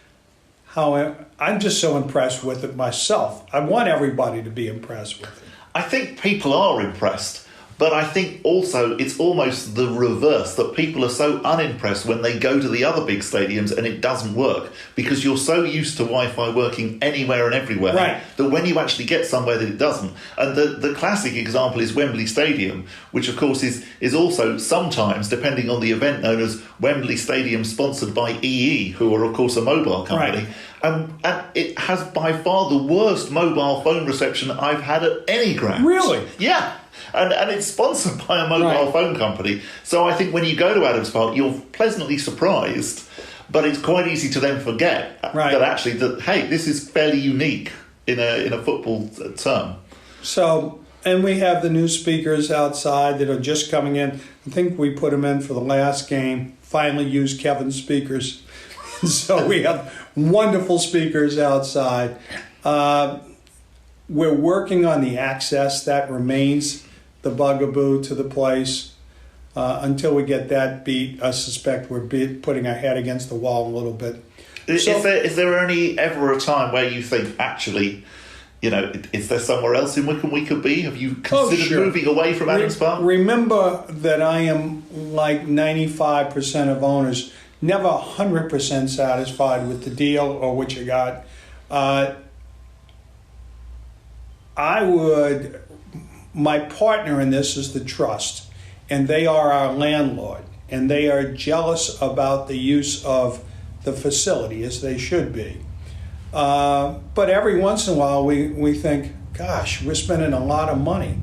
Speaker 4: how I'm just so impressed with it myself. I want everybody to be impressed with it.
Speaker 2: I think people are impressed, but I think also it's almost the reverse, that people are so unimpressed when they go to the other big stadiums and it doesn't work, because you're so used to Wi-Fi working anywhere and everywhere,
Speaker 4: right,
Speaker 2: that when you actually get somewhere that it doesn't. And the classic example is Wembley Stadium, which of course is also sometimes, depending on the event, known as Wembley Stadium, sponsored by EE, who are of course a mobile company.
Speaker 4: Right.
Speaker 2: And it has by far the worst mobile phone reception I've had at any ground.
Speaker 4: Really?
Speaker 2: Yeah. And it's sponsored by a mobile phone company. So I think when you go to Adams Park, you're pleasantly surprised, but it's quite easy to then forget that actually, hey, this is fairly unique in a football term. So,
Speaker 4: and we have the new speakers outside that are just coming in. I think we put them in for the last game, finally used Kevin's speakers. So we have wonderful speakers outside. We're working on the access. That remains the bugaboo to the place. Until we get that beat, I suspect we're putting our head against the wall a little bit.
Speaker 2: Is there ever a time where you think, actually, is there somewhere else in Wycombe we could be? Have you considered moving away from Adams Park?
Speaker 4: Remember that I am like 95% of owners, never 100% satisfied with the deal or what you got. My partner in this is the trust, and they are our landlord, and they are jealous about the use of the facility, as they should be. But every once in a while we think, gosh, we're spending a lot of money.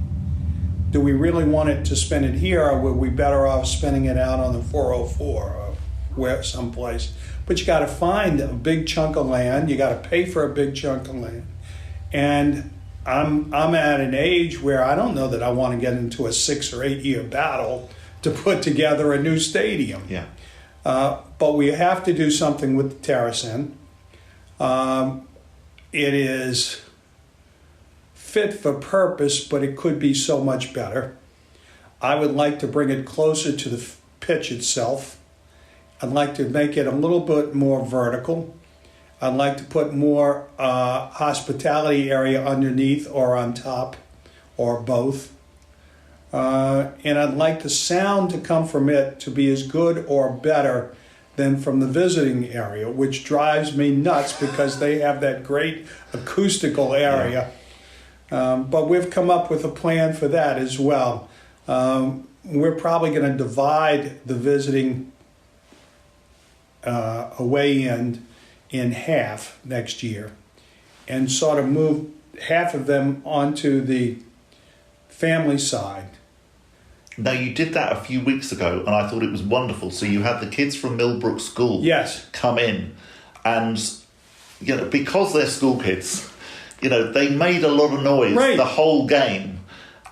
Speaker 4: Do we really want it to spend it here, or would we better off spending it out on the 404 or where someplace? But you got to find a big chunk of land. You got to pay for a big chunk of land. And I'm at an age where I don't know that I want to get into a 6 or 8 year battle to put together a new stadium.
Speaker 2: Yeah.
Speaker 4: But we have to do something with the Terrace Inn. It is fit for purpose, but it could be so much better. I would like to bring it closer to the pitch itself. I'd like to make it a little bit more vertical. I'd like to put more hospitality area underneath or on top, or both. And I'd like the sound to come from it to be as good or better than from the visiting area, which drives me nuts because they have that great acoustical area. But we've come up with a plan for that as well. We're probably going to divide the visiting away end in half next year and sort of move half of them onto the family side.
Speaker 2: Now, you did that a few weeks ago, and I thought it was wonderful. So you had the kids from Millbrook School come in, and because they're school kids, they made a lot of noise the whole game,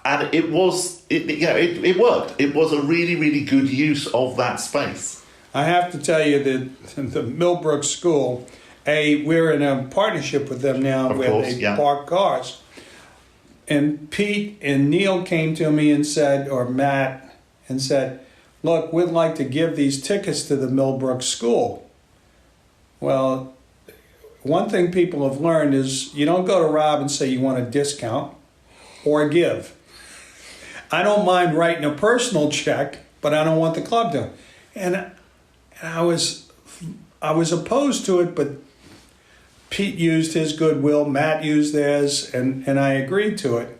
Speaker 2: and it worked. It was a really, really good use of that space.
Speaker 4: I have to tell you that the Millbrook School, we're in a partnership with them now where they park cars. And Pete and Neil came to me and said, or Matt, and said, look, we'd like to give these tickets to the Millbrook School. Well, one thing people have learned is you don't go to Rob and say you want a discount or give. I don't mind writing a personal check, but I don't want the club to. And I was opposed to it, but Pete used his goodwill, Matt used theirs, and I agreed to it.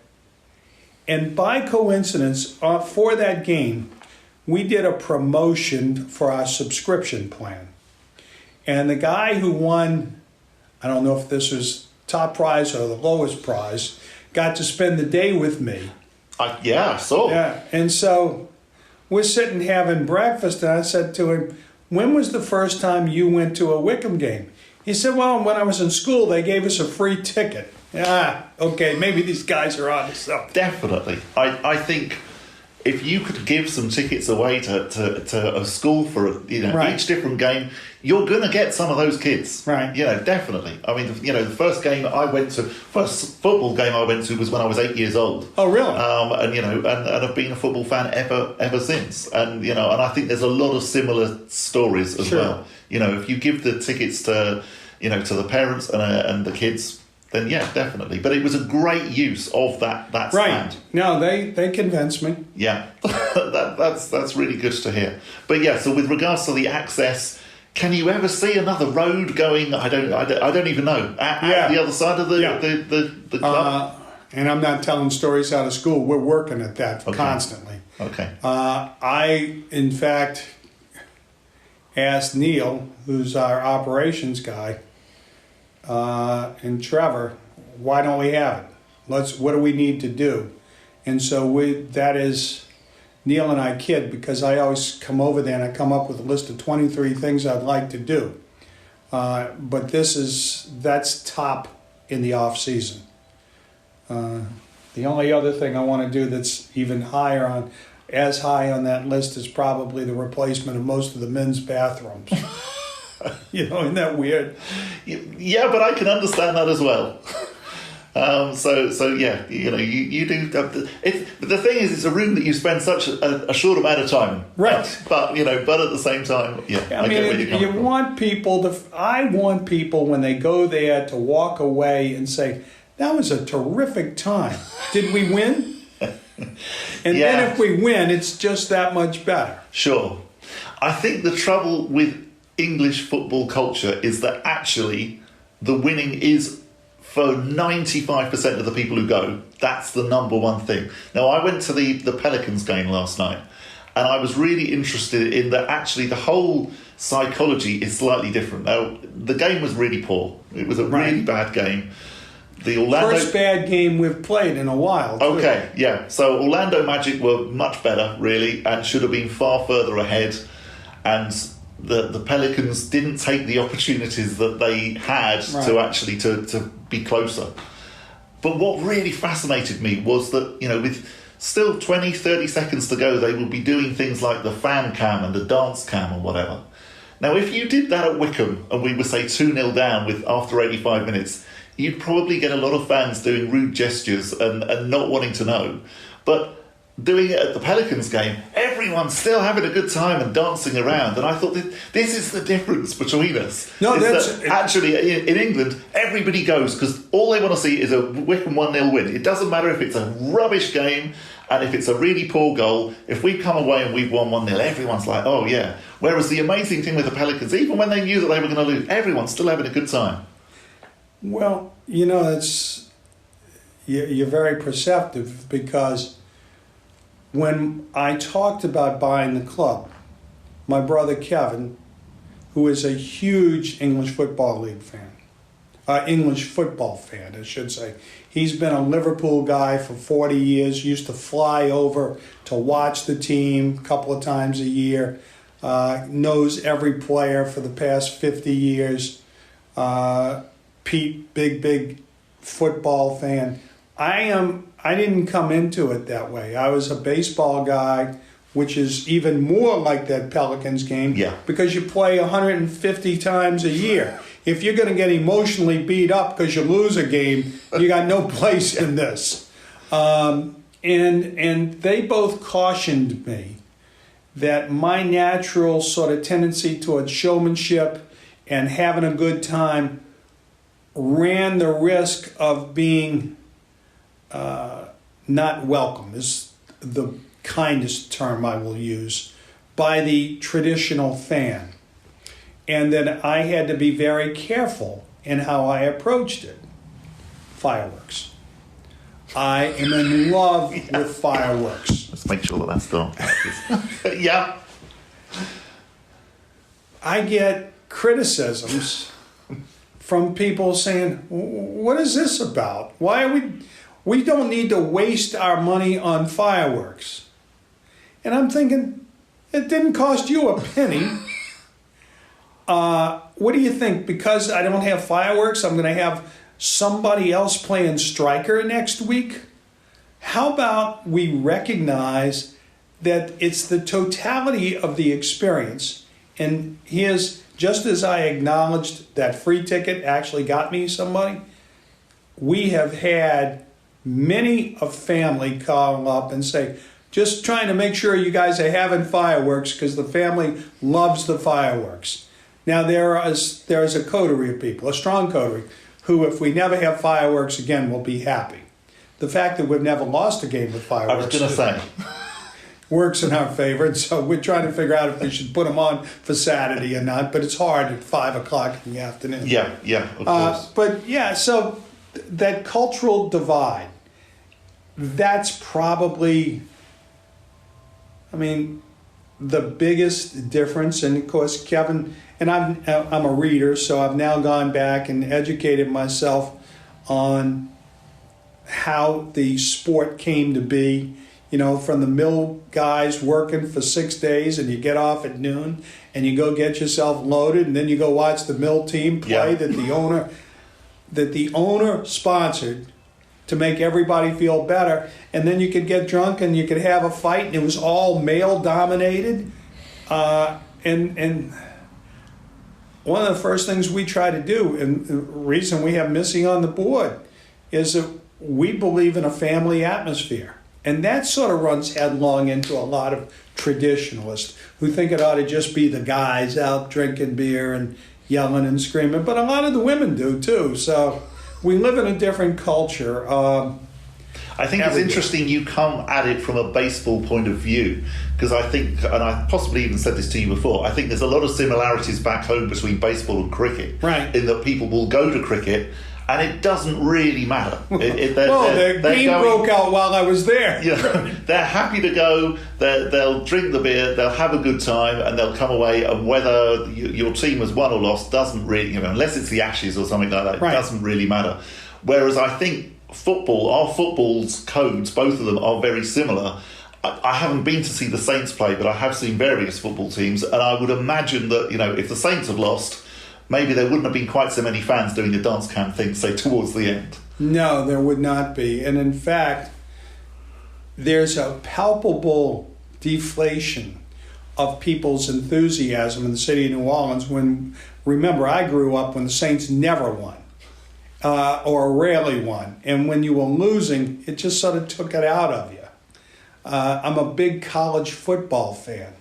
Speaker 4: And by coincidence, for that game, we did a promotion for our subscription plan. And the guy who won, I don't know if this was top prize or the lowest prize, got to spend the day with me.
Speaker 2: I saw.
Speaker 4: Yeah, and so we're sitting having breakfast, and I said to him, when was the first time you went to a Wycombe game? He said, well, when I was in school, they gave us a free ticket. Okay, maybe these guys are on to something.
Speaker 2: Definitely. I think if you could give some tickets away to a school for each different game, you're going to get some of those kids.
Speaker 4: Right.
Speaker 2: Definitely. I mean, the first football game I went to was when I was 8 years old.
Speaker 4: Oh, really?
Speaker 2: And I've been a football fan ever since. And and I think there's a lot of similar stories as well. If you give the tickets to the parents and the kids, then yeah, definitely. But it was a great use of that stand.
Speaker 4: Right. No, they convinced me.
Speaker 2: Yeah, that's really good to hear. But yeah, so with regards to the access, can you ever see another road going? I don't even know at the other side of the club.
Speaker 4: And I'm not telling stories out of school. We're working at that constantly.
Speaker 2: Okay.
Speaker 4: I in fact asked Neil, who's our operations guy, and Trevor, why don't we have it? What do we need to do? And so Neil and I kid, because I always come over there and I come up with a list of 23 things I'd like to do. But that's top in the off season. The only other thing I want to do that's even as high on that list is probably the replacement of most of the men's bathrooms. Isn't that weird?
Speaker 2: Yeah, but I can understand that as well. So yeah, you do. The thing is, it's a room that you spend such a short amount of time.
Speaker 4: Right.
Speaker 2: But at the same time, yeah.
Speaker 4: I mean, want people I want people when they go there to walk away and say, that was a terrific time. Did we win? And then if we win, it's just that much better.
Speaker 2: Sure. I think the trouble with English football culture is that actually the winning is, for 95% of the people who go, that's the number one thing. Now, I went to the Pelicans game last night, and I was really interested in that actually the whole psychology is slightly different. Now, the game was really poor. It was a really bad game. The
Speaker 4: first bad game we've played in a while. Too.
Speaker 2: Okay, yeah. So Orlando Magic were much better, really, and should have been far further ahead. And the Pelicans didn't take the opportunities that they had to actually to be closer. But what really fascinated me was that, with still 20, 30 seconds to go, they would be doing things like the fan cam and the dance cam or whatever. Now, if you did that at Wycombe and we were, say, 2-0 down after 85 minutes, you'd probably get a lot of fans doing rude gestures and not wanting to know. But doing it at the Pelicans game, everyone's still having a good time and dancing around. And I thought, this is the difference between us.
Speaker 4: No,
Speaker 2: actually, in England, everybody goes because all they want to see is a Wycombe 1-0 win. It doesn't matter if it's a rubbish game and if it's a really poor goal. If we come away and we've won 1-0, everyone's like, oh yeah. Whereas the amazing thing with the Pelicans, even when they knew that they were going to lose, everyone's still having a good time.
Speaker 4: Well, you're very perceptive, because when I talked about buying the club, my brother Kevin, who is a huge English football fan, I should say. He's been a Liverpool guy for 40 years, used to fly over to watch the team a couple of times a year, knows every player for the past 50 years. Pete, big football fan. I didn't come into it that way. I was a baseball guy, which is even more like that Pelicans game,
Speaker 2: Yeah.
Speaker 4: because you play 150 times a year. If you're going to get emotionally beat up because you lose a game, you got no place in this. And they both cautioned me that my natural sort of tendency towards showmanship and having a good time ran the risk of being not welcome, is the kindest term I will use, by the traditional fan. And that I had to be very careful in how I approached it. Fireworks. I am in love with fireworks.
Speaker 2: Let's make sure that that's done. Yeah.
Speaker 4: I get criticisms from people saying, what is this about? Why are we don't need to waste our money on fireworks. And I'm thinking, it didn't cost you a penny. What do you think? Because I don't have fireworks, I'm going to have somebody else playing striker next week? How about we recognize that it's the totality of the experience? And here's, just as I acknowledged that free ticket actually got me somebody, we have had many a family call up and say, just trying to make sure you guys are having fireworks because the family loves the fireworks. Now there's a coterie of people, a strong coterie, who if we never have fireworks again will be happy. The fact that we've never lost a game with fireworks,
Speaker 2: I was going to say,
Speaker 4: works in our favor, and so we're trying to figure out if we should put them on for Saturday or not, but it's hard at 5 o'clock in the afternoon.
Speaker 2: yeah, of course.
Speaker 4: But yeah, so that cultural divide, that's probably, I mean, the biggest difference. And of course, Kevin, and I'm a reader, so I've now gone back and educated myself on how the sport came to be. You know, from the mill guys working for 6 days and you get off at noon and you go get yourself loaded and then you go watch the mill team play that the owner sponsored to make everybody feel better. And then you could get drunk and you could have a fight and it was all male dominated. And one of the first things we try to do, and the reason we have Missy on the board, is that we believe in a family atmosphere. And that sort of runs headlong into a lot of traditionalists who think it ought to just be the guys out drinking beer and yelling and screaming. But a lot of the women do too. So we live in a different culture.
Speaker 2: I think it's interesting you come at it from a baseball point of view, because I think, and I possibly even said this to you before, I think there's a lot of similarities back home between baseball and cricket.
Speaker 4: Right.
Speaker 2: In that people will go to cricket and it doesn't really matter.
Speaker 4: The game broke out while I was there.
Speaker 2: Yeah, they're happy to go, they'll drink the beer, they'll have a good time, and they'll come away, and whether your team has won or lost doesn't really, unless it's the Ashes or something like that,
Speaker 4: right.
Speaker 2: It doesn't really matter. Whereas I think our football's codes, both of them, are very similar. I haven't been to see the Saints play, but I have seen various football teams, and I would imagine that, if the Saints had lost, maybe there wouldn't have been quite so many fans doing the dance cam thing, say, towards the end.
Speaker 4: No, there would not be. And in fact, there's a palpable deflation of people's enthusiasm in the city of New Orleans when, remember, I grew up when the Saints never won. Or rarely won. And when you were losing, it just sort of took it out of you. I'm a big college football fan.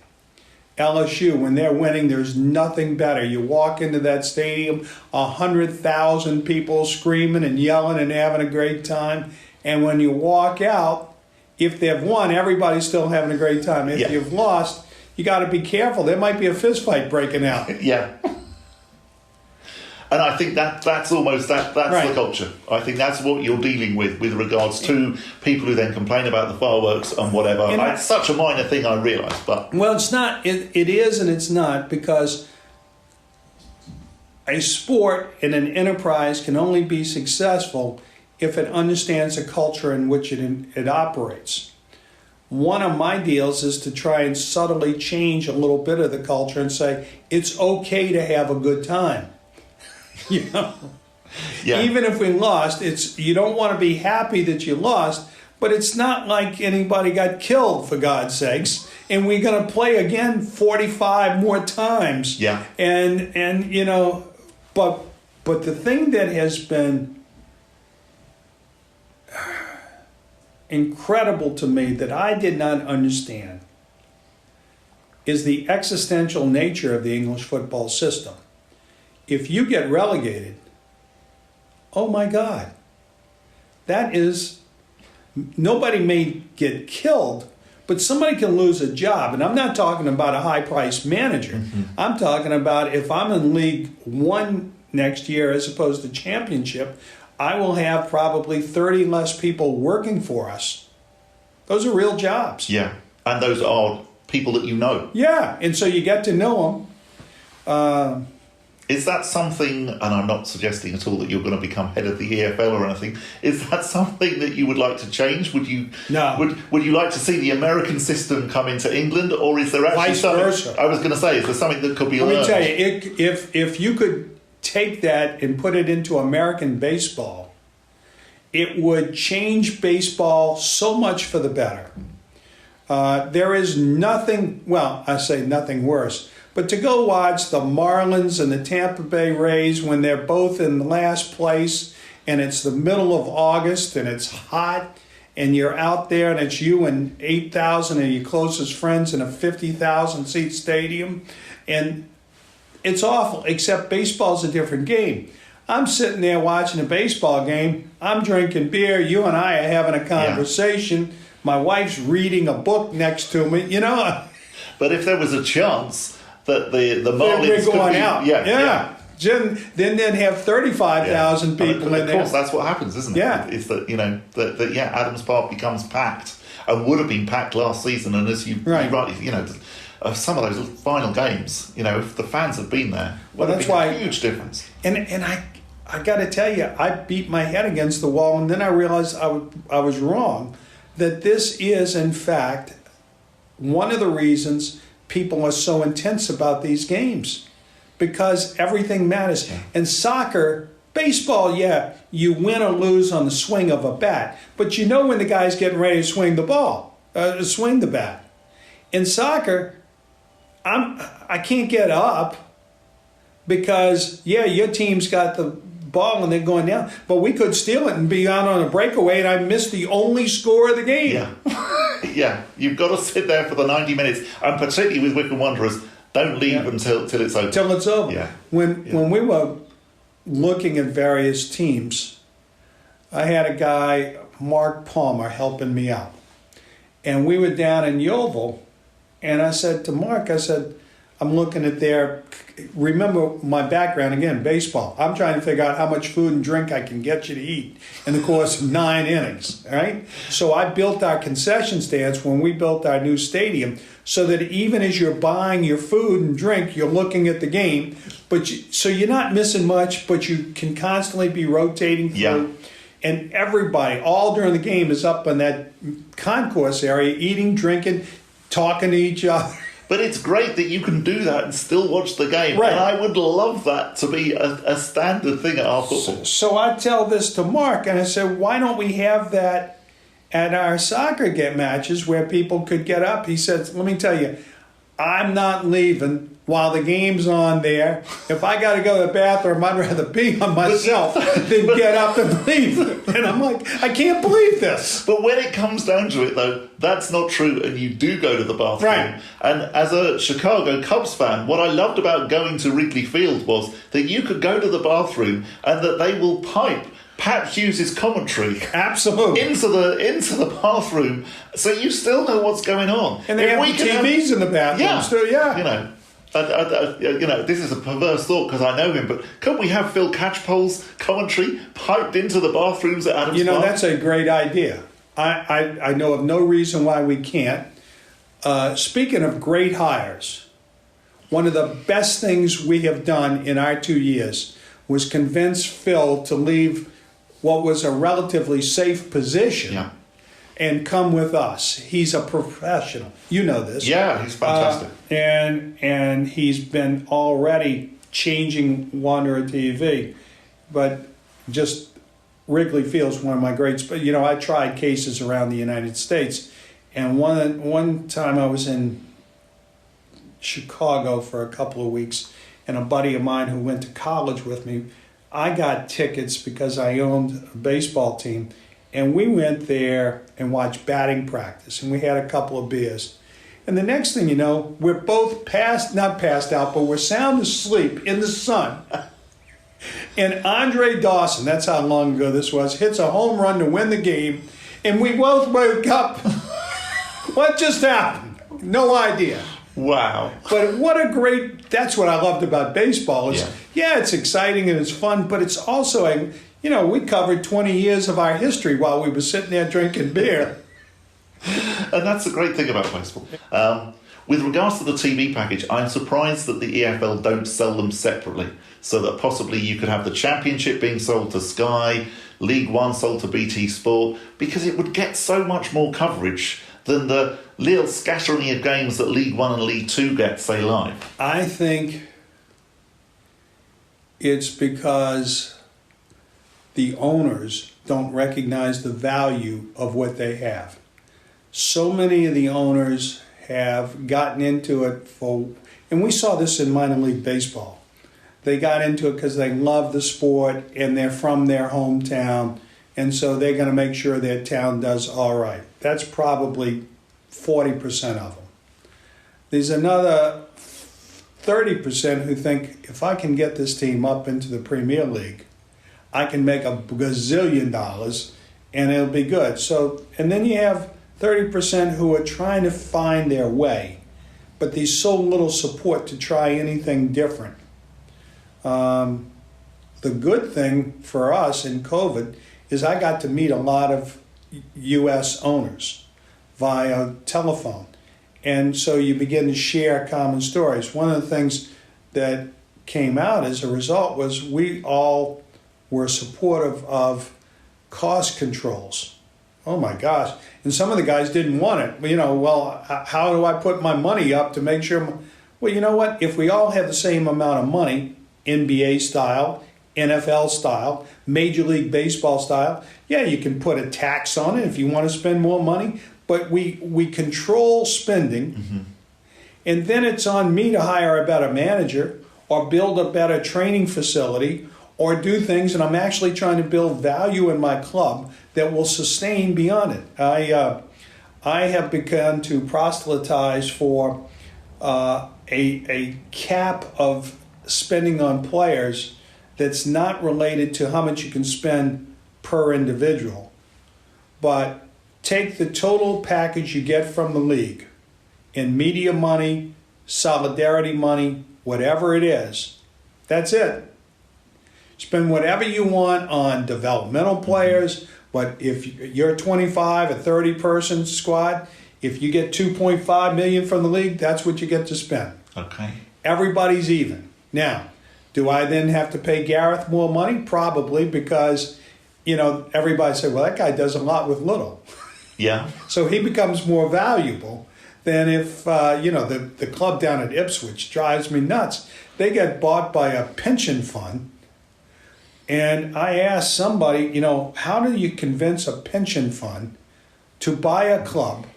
Speaker 4: LSU, when they're winning, there's nothing better. You walk into that stadium, 100,000 people screaming and yelling and having a great time. And when you walk out, if they've won, everybody's still having a great time. If you've lost, you got to be careful. There might be a fist fight breaking out.
Speaker 2: Yeah. And I think that's almost that's
Speaker 4: right.
Speaker 2: The culture. I think that's what you're dealing with regards to people who then complain about the fireworks and whatever. It's such a minor thing, I realise, but
Speaker 4: well, it's not. It is and it's not, because a sport and an enterprise can only be successful if it understands the culture in which it operates. One of my deals is to try and subtly change a little bit of the culture and say it's okay to have a good time. Yeah. Even if we lost, you don't want to be happy that you lost, but it's not like anybody got killed, for God's sakes. and we're going to play again 45 more times.
Speaker 2: Yeah.
Speaker 4: And you know, but the thing that has been incredible to me that I did not understand is the existential nature of the English football system. If you get relegated, oh my God, that is, nobody may get killed, but somebody can lose a job. And I'm not talking about a high-priced manager.
Speaker 2: Mm-hmm.
Speaker 4: I'm talking about if I'm in League One next year as opposed to Championship, I will have probably 30 less people working for us. Those are real jobs.
Speaker 2: Yeah. And those are people that you know.
Speaker 4: Yeah, and so you get to know them.
Speaker 2: Is that something, and I'm not suggesting at all that you're going to become head of the EFL or anything, is that something that you would like to change? Would you
Speaker 4: No.
Speaker 2: Would you like to see the American system come into England, or is there actually
Speaker 4: Vice
Speaker 2: something...
Speaker 4: versa.
Speaker 2: I was going to say, is there something that could be learned?
Speaker 4: Let me tell you, if you could take that and put it into American baseball, it would change baseball so much for the better. There is nothing, well, I say nothing worse, but to go watch the Marlins and the Tampa Bay Rays when they're both in last place and it's the middle of August and it's hot and you're out there and it's you and 8,000 of your closest friends in a 50,000 seat stadium, and it's awful, except baseball's a different game. I'm sitting there watching a baseball game, I'm drinking beer, you and I are having a conversation, yeah. My wife's reading a book next to me, you know.
Speaker 2: But if there was a chance that the Marlins
Speaker 4: we're going
Speaker 2: could be,
Speaker 4: out.
Speaker 2: Yeah.
Speaker 4: Then they'd have 35,000 people in there.
Speaker 2: Of course, that's what happens, isn't it?
Speaker 4: Yeah.
Speaker 2: It's that, you know, that Adams Park becomes packed and would have been packed last season. And as you rightly, you know, some of those final games, you know, if the fans had been there, well, that's why a huge difference.
Speaker 4: And I got to tell you, I beat my head against the wall, and then I realized I was wrong. That this is, in fact, one of the reasons people are so intense about these games, because everything matters. Yeah. And soccer, baseball, yeah, you win or lose on the swing of a bat, but you know when the guy's getting ready to swing the ball, swing the bat. In soccer, I can't get up because, yeah, your team's got the ball and they're going down, but we could steal it and be out on a breakaway and I missed the only score of the game.
Speaker 2: Yeah. Yeah, you've got to sit there for the 90 minutes, and particularly with Wycombe Wanderers, don't leave until it's over.
Speaker 4: Till it's over.
Speaker 2: Yeah.
Speaker 4: When we were looking at various teams, I had a guy, Mark Palmer, helping me out. And we were down in Yeovil, and I said to Mark, I'm looking at remember my background again, baseball. I'm trying to figure out how much food and drink I can get you to eat in the course of 9 innings, all right? So I built our concession stands when we built our new stadium so that even as you're buying your food and drink, you're looking at the game. So you're not missing much, but you can constantly be rotating through.
Speaker 2: Yeah.
Speaker 4: And everybody, all during the game, is up in that concourse area, eating, drinking, talking to each other.
Speaker 2: But it's great that you can do that and still watch the game.
Speaker 4: Right.
Speaker 2: And I would love that to be a standard thing at our football.
Speaker 4: So I tell this to Mark, and I said, why don't we have that at our soccer matches where people could get up? He said, let me tell you, I'm not leaving while the game's on there. If I got to go to the bathroom, I'd rather pee on myself than get up and leave. And I'm like, I can't believe this.
Speaker 2: But when it comes down to it, though, that's not true, and you do go to the bathroom.
Speaker 4: Right.
Speaker 2: And as a Chicago Cubs fan, what I loved about going to Wrigley Field was that you could go to the bathroom and that they will pipe Pat Hughes' commentary
Speaker 4: absolutely
Speaker 2: into the bathroom, so you still know what's going on.
Speaker 4: And they have TVs in the bathroom.
Speaker 2: Yeah,
Speaker 4: still, yeah.
Speaker 2: You know. You know, this is a perverse thought because I know him, but couldn't we have Phil Catchpole's commentary piped into the bathrooms at Adams Park?
Speaker 4: You know, that's a great idea. I know of no reason why we can't. Speaking of great hires, one of the best things we have done in our 2 years was convince Phil to leave what was a relatively safe position and come with us. He's a professional. You know this.
Speaker 2: Yeah, he's fantastic.
Speaker 4: And he's been already changing Wanderer TV. But just Wrigley Field's one of my greats. But, you know, I tried cases around the United States. And one time I was in Chicago for a couple of weeks, and a buddy of mine who went to college with me, I got tickets because I owned a baseball team, and we went there and watched batting practice, and we had a couple of beers. And the next thing you know, we're both not passed out, but we're sound asleep in the sun. And Andre Dawson, that's how long ago this was, hits a home run to win the game, and we both woke up. What just happened? No idea.
Speaker 2: Wow.
Speaker 4: But that's what I loved about baseball is, yeah, it's exciting and it's fun, but it's also, we covered 20 years of our history while we were sitting there drinking beer.
Speaker 2: And that's the great thing about baseball. With regards to the TV package, I'm surprised that the EFL don't sell them separately, so that possibly you could have the Championship being sold to Sky, League One sold to BT Sport, because it would get so much more coverage than the little scattering of games that League One and League Two get, say, live.
Speaker 4: I think it's because the owners don't recognize the value of what they have. So many of the owners have gotten into it and we saw this in minor league baseball. They got into it because they love the sport and they're from their hometown, and so they're going to make sure their town does all right. That's probably 40% of them. There's another 30% who think, if I can get this team up into the Premier League, I can make a gazillion dollars and it'll be good. So, and then you have 30% who are trying to find their way, but there's so little support to try anything different. The good thing for us in COVID is I got to meet a lot of U.S. owners via telephone. And so you begin to share common stories. One of the things that came out as a result was we all were supportive of cost controls. Oh my gosh. And some of the guys didn't want it. How do I put my money up to make sure? Well, you know what? If we all have the same amount of money, NBA style, NFL style, Major League Baseball style, yeah, you can put a tax on it if you want to spend more money, but we control spending, and then it's on me to hire a better manager or build a better training facility or do things, and I'm actually trying to build value in my club that will sustain beyond it. I have begun to proselytize for a cap of spending on players that's not related to how much you can spend per individual, but take the total package you get from the league in media money, solidarity money, whatever it is. That's it. Spend whatever you want on developmental players, but if you're 25, a 30-person squad, if you get $2.5 million from the league, that's what you get to spend.
Speaker 2: Okay.
Speaker 4: Everybody's even. Now, do I then have to pay Gareth more money? Probably, because, everybody said, well, that guy does a lot with little.
Speaker 2: Yeah.
Speaker 4: So he becomes more valuable than if, the club down at Ipswich drives me nuts. They get bought by a pension fund. And I asked somebody, how do you convince a pension fund to buy a club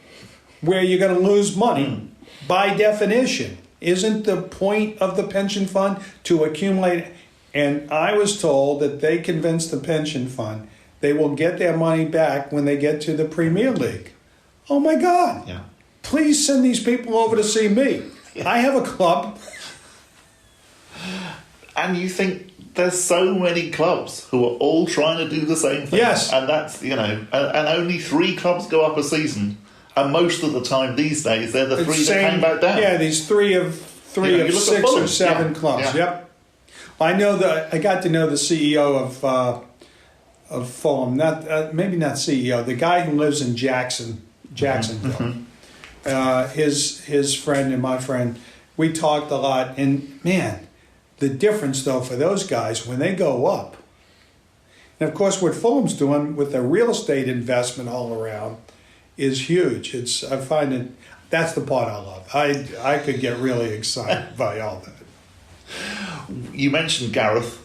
Speaker 4: where you're going to lose money by definition? Isn't the point of the pension fund to accumulate? And I was told that they convinced the pension fund they will get their money back when they get to the Premier League. Oh my God.
Speaker 2: Yeah.
Speaker 4: Please send these people over to see me. Yeah. I have a club.
Speaker 2: And you think there's so many clubs who are all trying to do the same thing.
Speaker 4: Yes.
Speaker 2: And that's, and only 3 clubs go up a season. And most of the time these days, they're the 3 that came back down.
Speaker 4: Yeah, these three of 6 or 7 clubs.
Speaker 2: Yeah.
Speaker 4: Yep. I got to know the CEO of Fulham. Maybe not CEO. The guy who lives in Jacksonville. His friend and my friend. We talked a lot, and man, the difference though for those guys when they go up. And of course, what Fulham's doing with their real estate investment all around is huge. I find it, that's the part I love. I could get really excited by all that.
Speaker 2: You mentioned Gareth.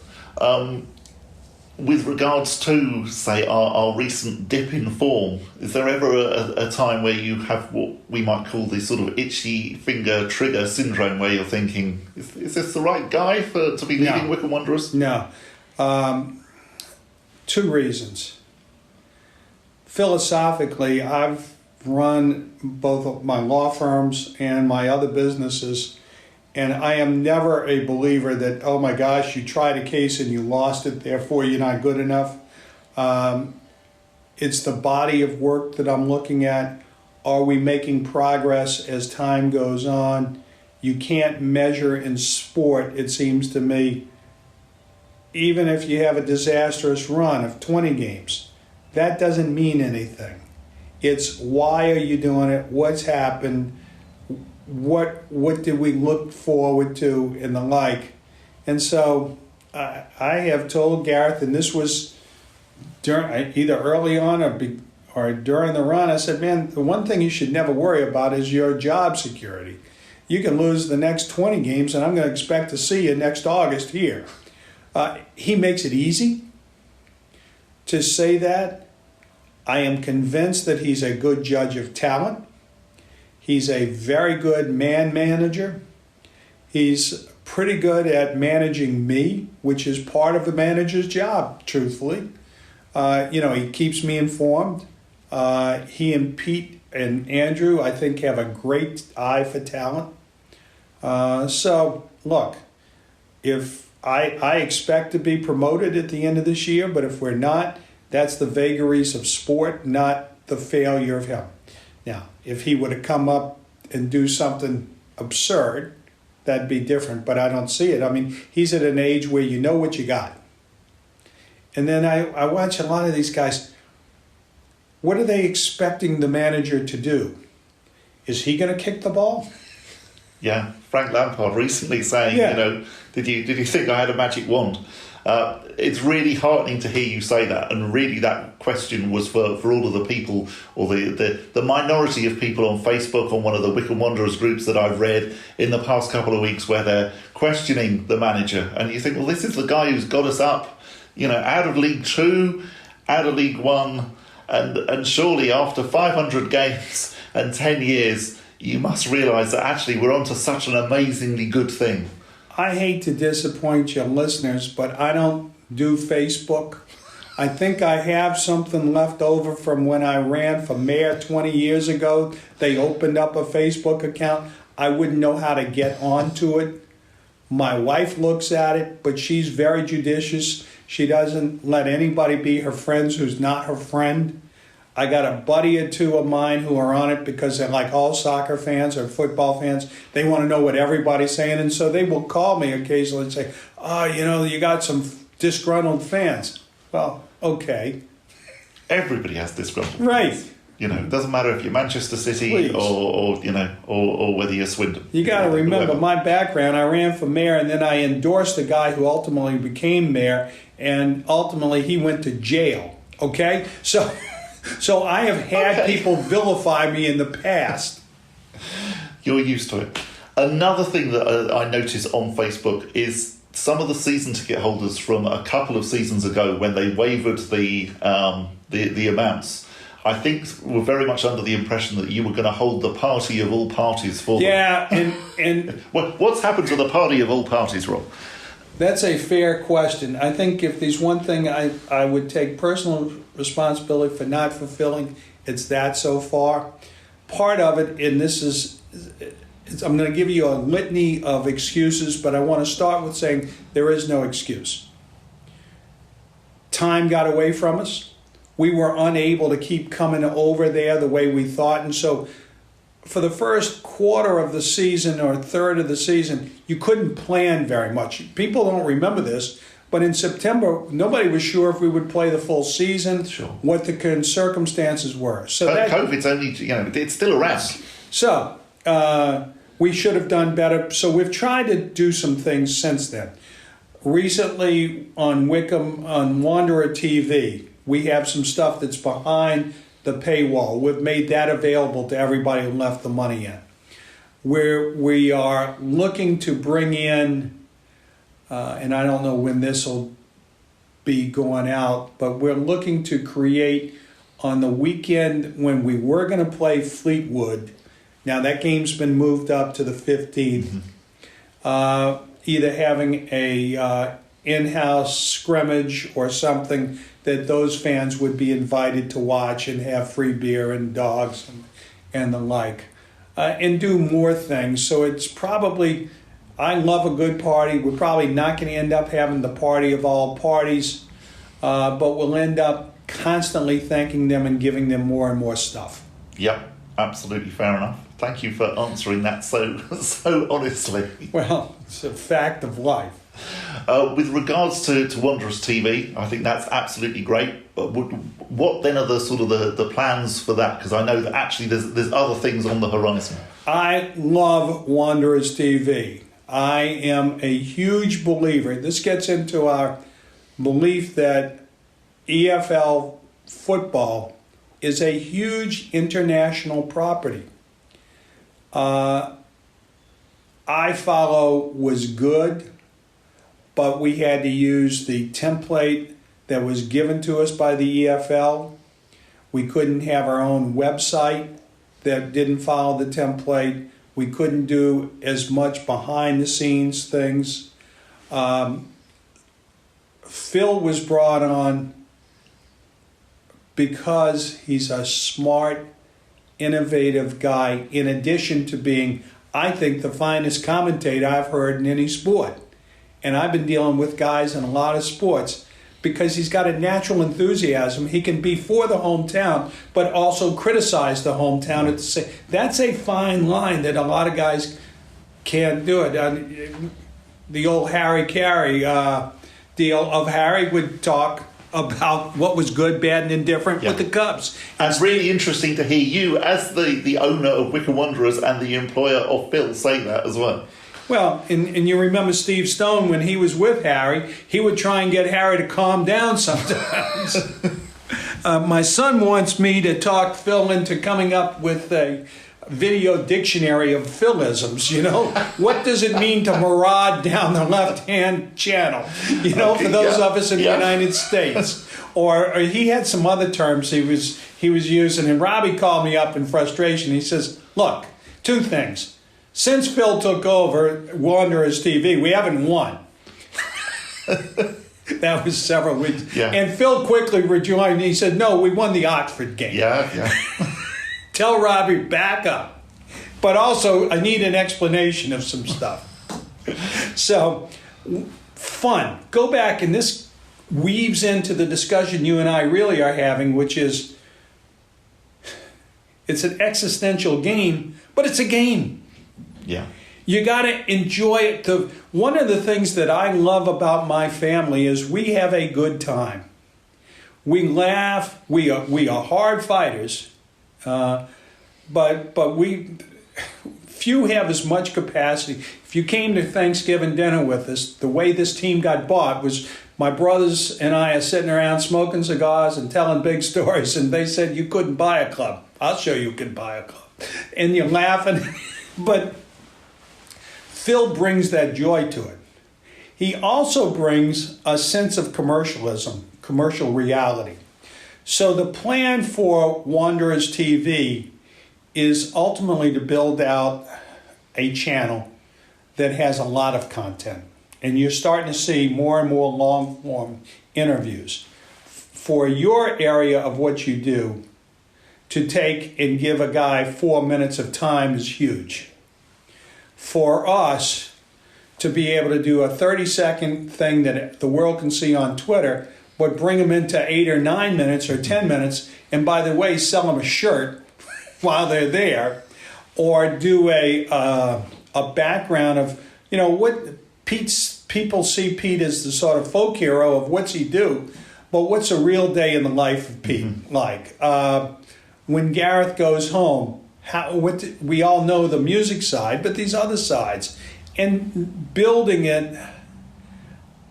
Speaker 2: with regards to, say, our recent dip in form, is there ever a time where you have what we might call this sort of itchy finger trigger syndrome, where you're thinking, is this the right guy to be leading Wycombe Wanderers?
Speaker 4: No. 2 reasons. Philosophically, I've run both of my law firms and my other businesses, and I am never a believer that, oh my gosh, you tried a case and you lost it, therefore you're not good enough. It's the body of work that I'm looking at. Are we making progress as time goes on? You can't measure in sport, it seems to me, even if you have a disastrous run of 20 games. That doesn't mean anything. It's why are you doing it? What's happened? What did we look forward to and the like? And so I have told Gareth, and this was either early on or during the run, I said, man, the one thing you should never worry about is your job security. You can lose the next 20 games, and I'm going to expect to see you next August here. He makes it easy to say that. I am convinced that he's a good judge of talent. He's a very good man manager. He's pretty good at managing me, which is part of the manager's job, truthfully. He keeps me informed. He and Pete and Andrew, I think, have a great eye for talent. So, look, if I expect to be promoted at the end of this year, but if we're not, that's the vagaries of sport, not the failure of him. Now, if he would have come up and do something absurd, that'd be different, but I don't see it. I mean, he's at an age where you know what you got. And then I watch a lot of these guys. What are they expecting the manager to do? Is he going to kick the ball?
Speaker 2: Yeah, Frank Lampard recently saying, did you think I had a magic wand? It's really heartening to hear you say that, and really that question was for all of the people, or the minority of people on Facebook, on one of the Wycombe Wanderers groups that I've read in the past couple of weeks, where they're questioning the manager, and you think, well, this is the guy who's got us up, out of League 2, out of League 1, and surely after 500 games and 10 years, you must realise that actually we're onto such an amazingly good thing.
Speaker 4: I hate to disappoint your listeners, but I don't do Facebook. I think I have something left over from when I ran for mayor 20 years ago. They opened up a Facebook account. I wouldn't know how to get onto it. My wife looks at it, but she's very judicious. She doesn't let anybody be her friends who's not her friend. I got a buddy or two of mine who are on it because they're like all soccer fans or football fans. They want to know what everybody's saying, and so they will call me occasionally and say, oh, you got some disgruntled fans. Well, okay.
Speaker 2: Everybody has disgruntled fans.
Speaker 4: Right.
Speaker 2: It doesn't matter if you're Manchester City or whether you're Swindon.
Speaker 4: You got to remember my background. I ran for mayor, and then I endorsed the guy who ultimately became mayor, and ultimately he went to jail. Okay? So I have had people vilify me in the past.
Speaker 2: You're used to it. Another thing that I notice on Facebook is some of the season ticket holders from a couple of seasons ago, when they wavered the amounts, I think were very much under the impression that you were going to hold the party of all parties for them.
Speaker 4: Yeah, and
Speaker 2: what's happened to the party of all parties, Rob?
Speaker 4: That's a fair question. I think if there's one thing I would take personal responsibility for not fulfilling, it's that so far. Part of it, and I'm going to give you a litany of excuses, but I want to start with saying there is no excuse. Time got away from us. We were unable to keep coming over there the way we thought, and so for the first quarter of the season or third of the season, you couldn't plan very much. People don't remember this, but in September, nobody was sure if we would play the full season, what the circumstances were. So
Speaker 2: COVID's only, it's still around.
Speaker 4: So we should have done better. So we've tried to do some things since then. Recently on Wycombe, on Wanderer TV, we have some stuff that's behind the paywall. We've made that available to everybody who left the money in. We are looking to bring in, and I don't know when this will be going out, but we're looking to create on the weekend when we were going to play Fleetwood. Now that game's been moved up to the 15th. Either having a in-house scrimmage or something that those fans would be invited to watch and have free beer and dogs and the like, and do more things. So it's probably, I love a good party. We're probably not going to end up having the party of all parties, but we'll end up constantly thanking them and giving them more and more stuff.
Speaker 2: Yep, absolutely fair enough. Thank you for answering that so honestly.
Speaker 4: Well, it's a fact of life.
Speaker 2: With regards to Wanderers TV, I think that's absolutely great. But what then are the sort of the plans for that? Because I know that actually there's other things on the horizon.
Speaker 4: I love Wanderers TV. I am a huge believer. This gets into our belief that EFL football is a huge international property. I Follow was good, but we had to use the template that was given to us by the EFL. We couldn't have our own website that didn't follow the template. We couldn't do as much behind the scenes things. Phil was brought on because he's a smart, innovative guy, in addition to being, I think, the finest commentator I've heard in any sport. And I've been dealing with guys in a lot of sports because he's got a natural enthusiasm. He can be for the hometown, but also criticize the hometown at the same. That's a fine line that a lot of guys can't do it. The old Harry Carey deal of Harry would talk about what was good, bad, and indifferent with the Cubs.
Speaker 2: And it's really interesting to hear you, as the owner of Wycombe Wanderers and the employer of Phil, say that as well.
Speaker 4: Well, and you remember Steve Stone, when he was with Harry, he would try and get Harry to calm down sometimes. My son wants me to talk Phil into coming up with a video dictionary of Philisms, you know? What does it mean to maraud down the left-hand channel, you know, for those of us in the United States? Or he had some other terms he was using, and Robbie called me up in frustration. He says, look, two things. Since Phil took over Wanderers TV, we haven't won. That was several weeks. Yeah. And Phil quickly rejoined. He said, no, we won the Oxford game.
Speaker 2: Yeah.
Speaker 4: Tell Robbie, back up. But also, I need an explanation of some stuff. So, fun. Go back, and this weaves into the discussion you and I really are having, which is, it's an existential game, but it's a game.
Speaker 2: Yeah.
Speaker 4: You got to enjoy it. One of the things that I love about my family is we have a good time. We laugh. We are hard fighters. But few have as much capacity. If you came to Thanksgiving dinner with us, the way this team got bought was my brothers and I are sitting around smoking cigars and telling big stories, and they said you couldn't buy a club. I'll show you can buy a club. And you're laughing. But Phil brings that joy to it. He also brings a sense of commercialism, commercial reality. So the plan for Wanderers TV is ultimately to build out a channel that has a lot of content. And you're starting to see more and more long-form interviews. For your area of what you do, to take and give a guy 4 minutes of time is huge. For us to be able to do a 30-second thing that the world can see on Twitter, but bring them into 8 or 9 minutes or 10 minutes, and by the way, sell them a shirt while they're there, or do a background of, you know, what people see Pete as the sort of folk hero of what's he do, but what's a real day in the life of Pete like? When Gareth goes home, we all know the music side, but these other sides, and building it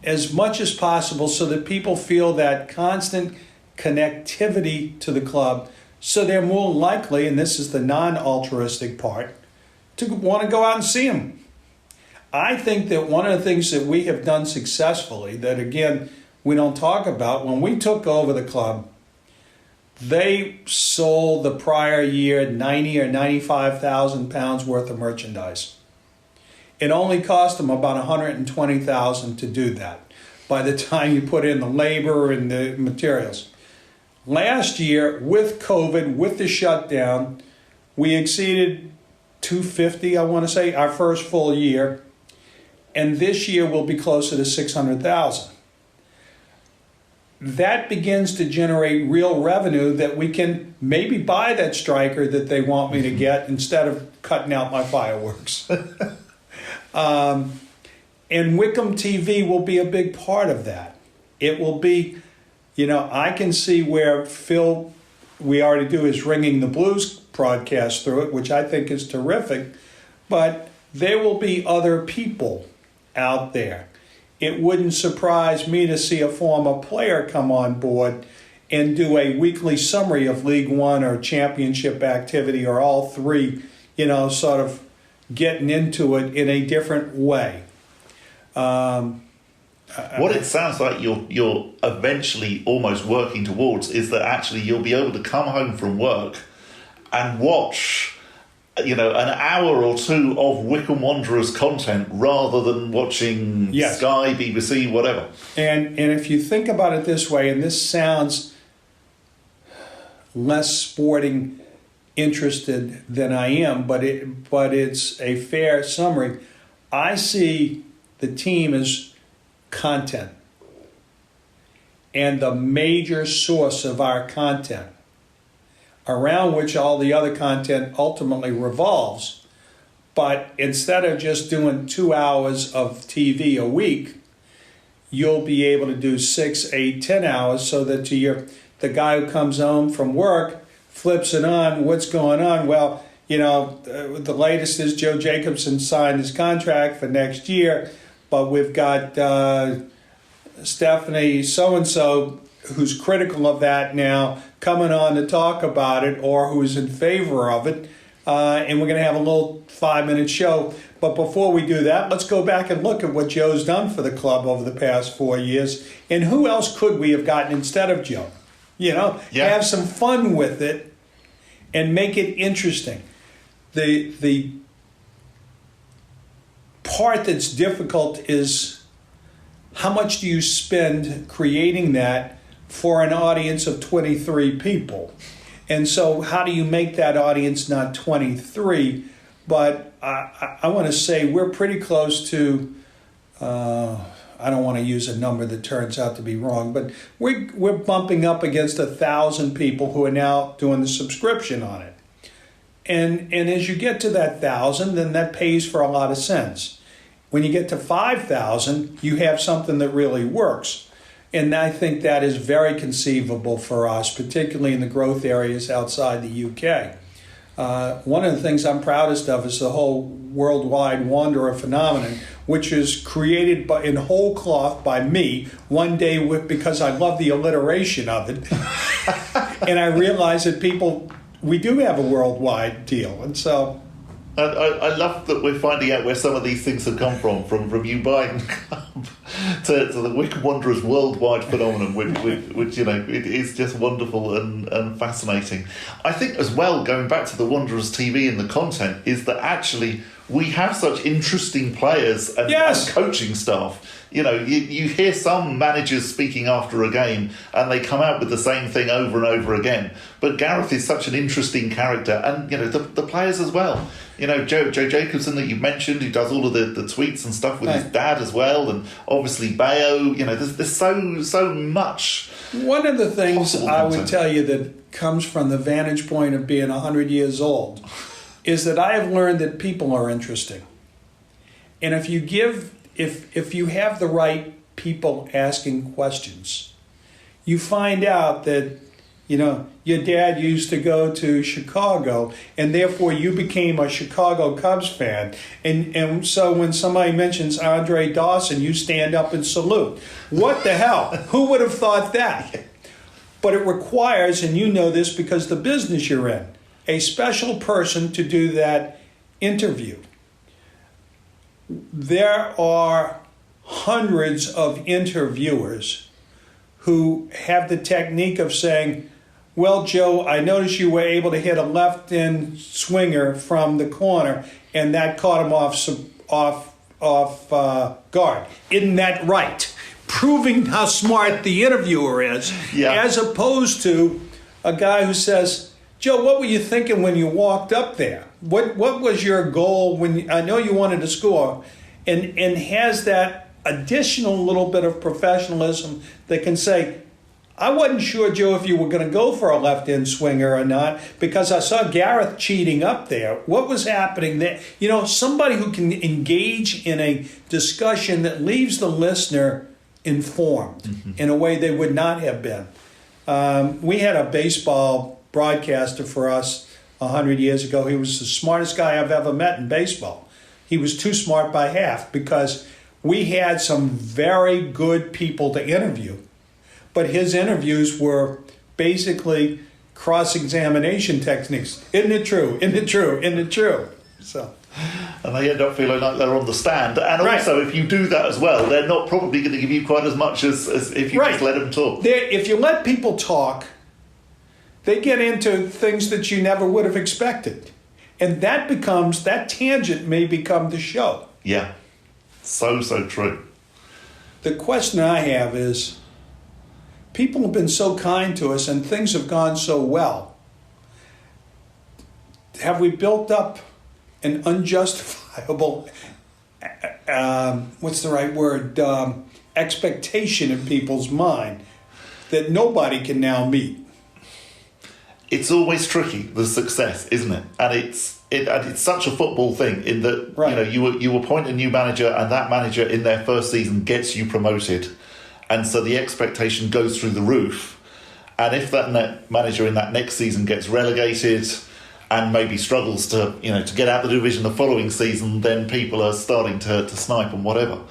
Speaker 4: as much as possible so that people feel that constant connectivity to the club, so they're more likely, and this is the non-altruistic part, to want to go out and see them. I think that one of the things that we have done successfully, that again, we don't talk about. When we took over the club, they sold the prior year 90 or 95,000 pounds worth of merchandise. It only cost them about 120,000 to do that by the time you put in the labor and the materials. Last year, with COVID, with the shutdown, we exceeded 250, I want to say, our first full year. And this year will be closer to 600,000. That begins to generate real revenue that we can maybe buy that striker that they want me to get instead of cutting out my fireworks. And Wycombe TV will be a big part of that. It will be, I can see where Phil, we already do his Ringing the Blues broadcast through it, which I think is terrific, but there will be other people out there. It wouldn't surprise me to see a former player come on board and do a weekly summary of League One or championship activity or all three, sort of getting into it in a different way.
Speaker 2: What it sounds like you're eventually almost working towards is that actually you'll be able to come home from work and watch an hour or two of Wycombe Wanderers content rather than watching Sky, BBC, whatever. And
Speaker 4: if you think about it this way, and this sounds less sporting interested than I am, but it's a fair summary. I see the team as content and the major source of our content, around which all the other content ultimately revolves. But instead of just doing 2 hours of TV a week, you'll be able to do 6, 8, 10 hours so that the guy who comes home from work flips it on, what's going on? Well, the latest is Joe Jacobson signed his contract for next year, but we've got Stephanie so-and-so who's critical of that now coming on to talk about it, or who's in favor of it, and we're going to have a little 5-minute show. But before we do that, let's go back and look at what Joe's done for the club over the past 4 years, and who else could we have gotten instead of Joe? Have some fun with it and make it interesting. The part that's difficult is how much do you spend creating that for an audience of 23 people? And so how do you make that audience not 23? But I want to say we're pretty close to, I don't want to use a number that turns out to be wrong, but we're bumping up against 1,000 people who are now doing the subscription on it. And as you get to that 1,000, then that pays for a lot of sense. When you get to 5,000, you have something that really works. And I think that is very conceivable for us, particularly in the growth areas outside the UK. One of the things I'm proudest of is the whole worldwide wanderer phenomenon, which is created in whole cloth by me one day because I love the alliteration of it. And I realize that we do have a worldwide deal. And so
Speaker 2: I love that we're finding out where some of these things have come from you buying the club to the Wycombe Wanderers worldwide phenomenon, which it is just wonderful and fascinating. I think as well, going back to the Wanderers TV and the content, is that actually we have such interesting players and coaching staff. You hear some managers speaking after a game and they come out with the same thing over and over again. But Gareth is such an interesting character, and the players as well. Joe Jacobson that you mentioned, who does all of the tweets and stuff with his dad as well, and obviously Bayo. There's so much.
Speaker 4: One of the things I would tell you that comes from the vantage point of being 100 years old is that I have learned that people are interesting, and if you have the right people asking questions, you find out that your dad used to go to Chicago, and therefore you became a Chicago Cubs fan. And so when somebody mentions Andre Dawson, you stand up and salute. What the hell? Who would have thought that? But it requires, and you know this because the business you're in, a special person to do that interview. There are hundreds of interviewers who have the technique of saying, well, Joe, I noticed you were able to hit a left-in swinger from the corner, and that caught him off guard. Isn't that right? Proving how smart the interviewer is, as opposed to a guy who says, Joe, what were you thinking when you walked up there? What was your goal when I know you wanted to score, and has that additional little bit of professionalism that can say, I wasn't sure, Joe, if you were going to go for a left-in swinger or not, because I saw Gareth cheating up there. What was happening there? You know, somebody who can engage in a discussion that leaves the listener informed in a way they would not have been. We had a baseball broadcaster for us 100 years ago. He was the smartest guy I've ever met in baseball. He was too smart by half because we had some very good people to interview. But his interviews were basically cross-examination techniques. Isn't it true? Isn't it true? Isn't it true? So,
Speaker 2: and they end up feeling like they're on the stand. And also, if you do that as well, they're not probably going to give you quite as much as if you just let them talk.
Speaker 4: If you let people talk, they get into things that you never would have expected. And that tangent may become the show.
Speaker 2: Yeah. So true.
Speaker 4: The question I have is, people have been so kind to us and things have gone so well. Have we built up an unjustifiable, what's the right word, expectation in people's mind that nobody can now meet?
Speaker 2: It's always tricky, the success, isn't it? And it's such a football thing in that you appoint a new manager and that manager in their first season gets you promoted. And so the expectation goes through the roof. And if that manager in that next season gets relegated and maybe struggles to get out of the division the following season, then people are starting to snipe and whatever.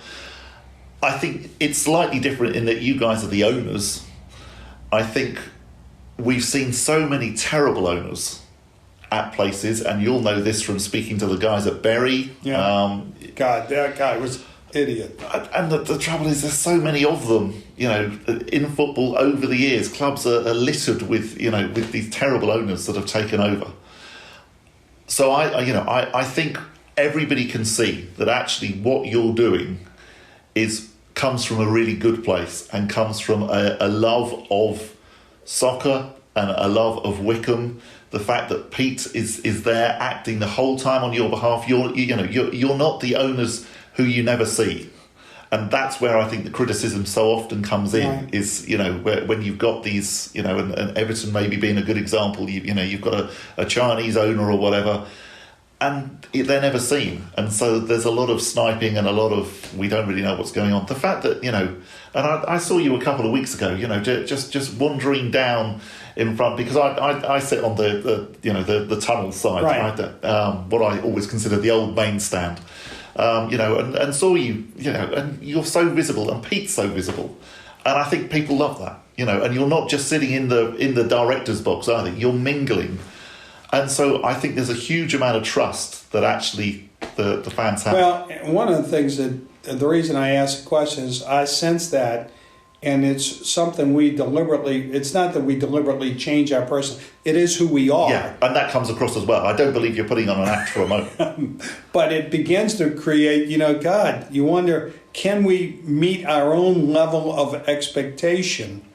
Speaker 2: I think it's slightly different in that you guys are the owners. I think we've seen so many terrible owners at places, and you'll know this from speaking to the guys at Bury.
Speaker 4: Yeah. God, that guy was idiot.
Speaker 2: And the trouble is, there's so many of them. In football over the years, clubs are littered with these terrible owners that have taken over. So I think everybody can see that actually what you're doing comes from a really good place and comes from a love of soccer and a love of Wycombe. The fact that Pete is there acting the whole time on your behalf. You're not the owners who you never see, and that's where I think the criticism so often comes in. Right. Is when you've got these and Everton maybe being a good example. You've got a Chinese owner or whatever, and they're never seen, and so there's a lot of sniping and a lot of we don't really know what's going on. The fact that and I saw you a couple of weeks ago, just wandering down in front, because I sit on the tunnel side, right. What I always consider the old main stand, and saw you, and you're so visible, and Pete's so visible, and I think people love that, and you're not just sitting in the director's box either, you're mingling. And so I think there's a huge amount of trust that actually the fans have. Well,
Speaker 4: one of the things the reason I ask the question is I sense that, and it's something it's not that we deliberately change our person, it is who we are.
Speaker 2: Yeah, and that comes across as well. I don't believe you're putting on an act for a moment.
Speaker 4: But it begins to create, God, you wonder, can we meet our own level of expectation?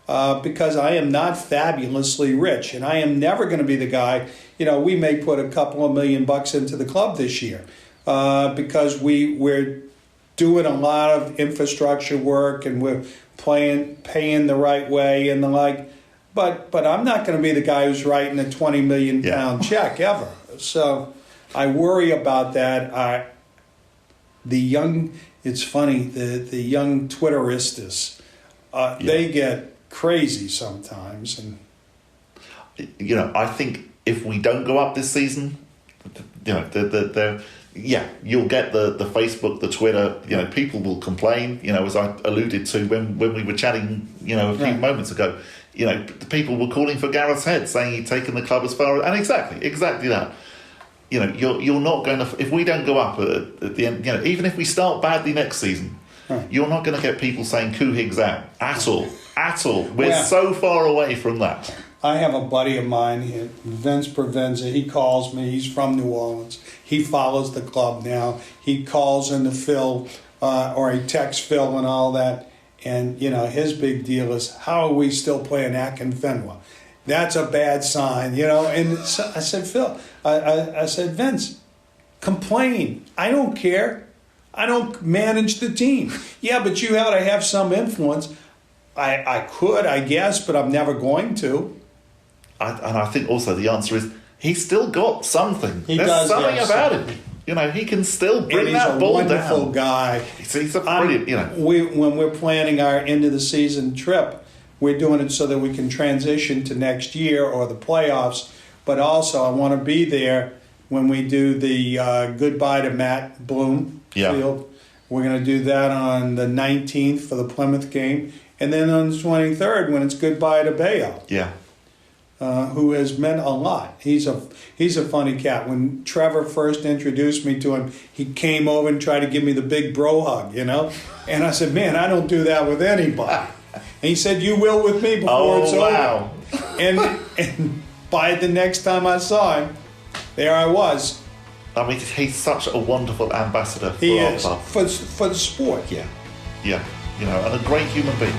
Speaker 4: Because I am not fabulously rich, and I am never going to be the guy. We may put a couple of $1 million into the club this year because we're doing a lot of infrastructure work and we're paying the right way and the like. But I'm not going to be the guy who's writing a $20 million check ever. So I worry about that. It's funny, the young Twitteristas, they get crazy sometimes, and
Speaker 2: I think if we don't go up this season, you'll get the Facebook, the Twitter, people will complain, as I alluded to when we were chatting, a few moments ago, people were calling for Gareth's head, saying he'd taken the club as far as, and exactly that. You're not going to, if we don't go up at the end, even if we start badly next season, you're not going to get people saying Couhigs out at all. at all. We're
Speaker 4: Well,
Speaker 2: so far away from that.
Speaker 4: I have a buddy of mine, Vince Provenza. He calls me. He's from New Orleans. He follows the club now. He calls into Phil, or he texts Phil and all that. And, you know, his big deal is, how are we still playing Akinfenwa? That's a bad sign, you know. And so I said, Phil, I said, Vince, complain. I don't care. I don't manage the team. Yeah, but you ought to have some influence. I could, I guess, but I'm never going to.
Speaker 2: And I think also the answer is, he's still got something.
Speaker 4: He
Speaker 2: There's
Speaker 4: does
Speaker 2: something
Speaker 4: have
Speaker 2: about
Speaker 4: something.
Speaker 2: him. You know, he can still
Speaker 4: And
Speaker 2: bring
Speaker 4: he's
Speaker 2: that
Speaker 4: a
Speaker 2: ball
Speaker 4: wonderful
Speaker 2: down.
Speaker 4: guy.
Speaker 2: He's a brilliant, you know.
Speaker 4: When we're planning our end of the season trip, we're doing it so that we can transition to next year or the playoffs. But also, I want to be there when we do the goodbye to Matt Bloom field. We're going to do that on the 19th for the Plymouth game. And then on the 23rd, when it's goodbye to Bayo.
Speaker 2: Yeah.
Speaker 4: Who has meant a lot. He's a funny cat. When Trevor first introduced me to him, he came over and tried to give me the big bro hug, you know? And I said, man, I don't do that with anybody. And he said, you will with me before it's over. And by the next time I saw him, there I was.
Speaker 2: I mean, he's such a wonderful ambassador for
Speaker 4: He
Speaker 2: our
Speaker 4: is,
Speaker 2: club.
Speaker 4: for the sport.
Speaker 2: Yeah. You know, and a great human being.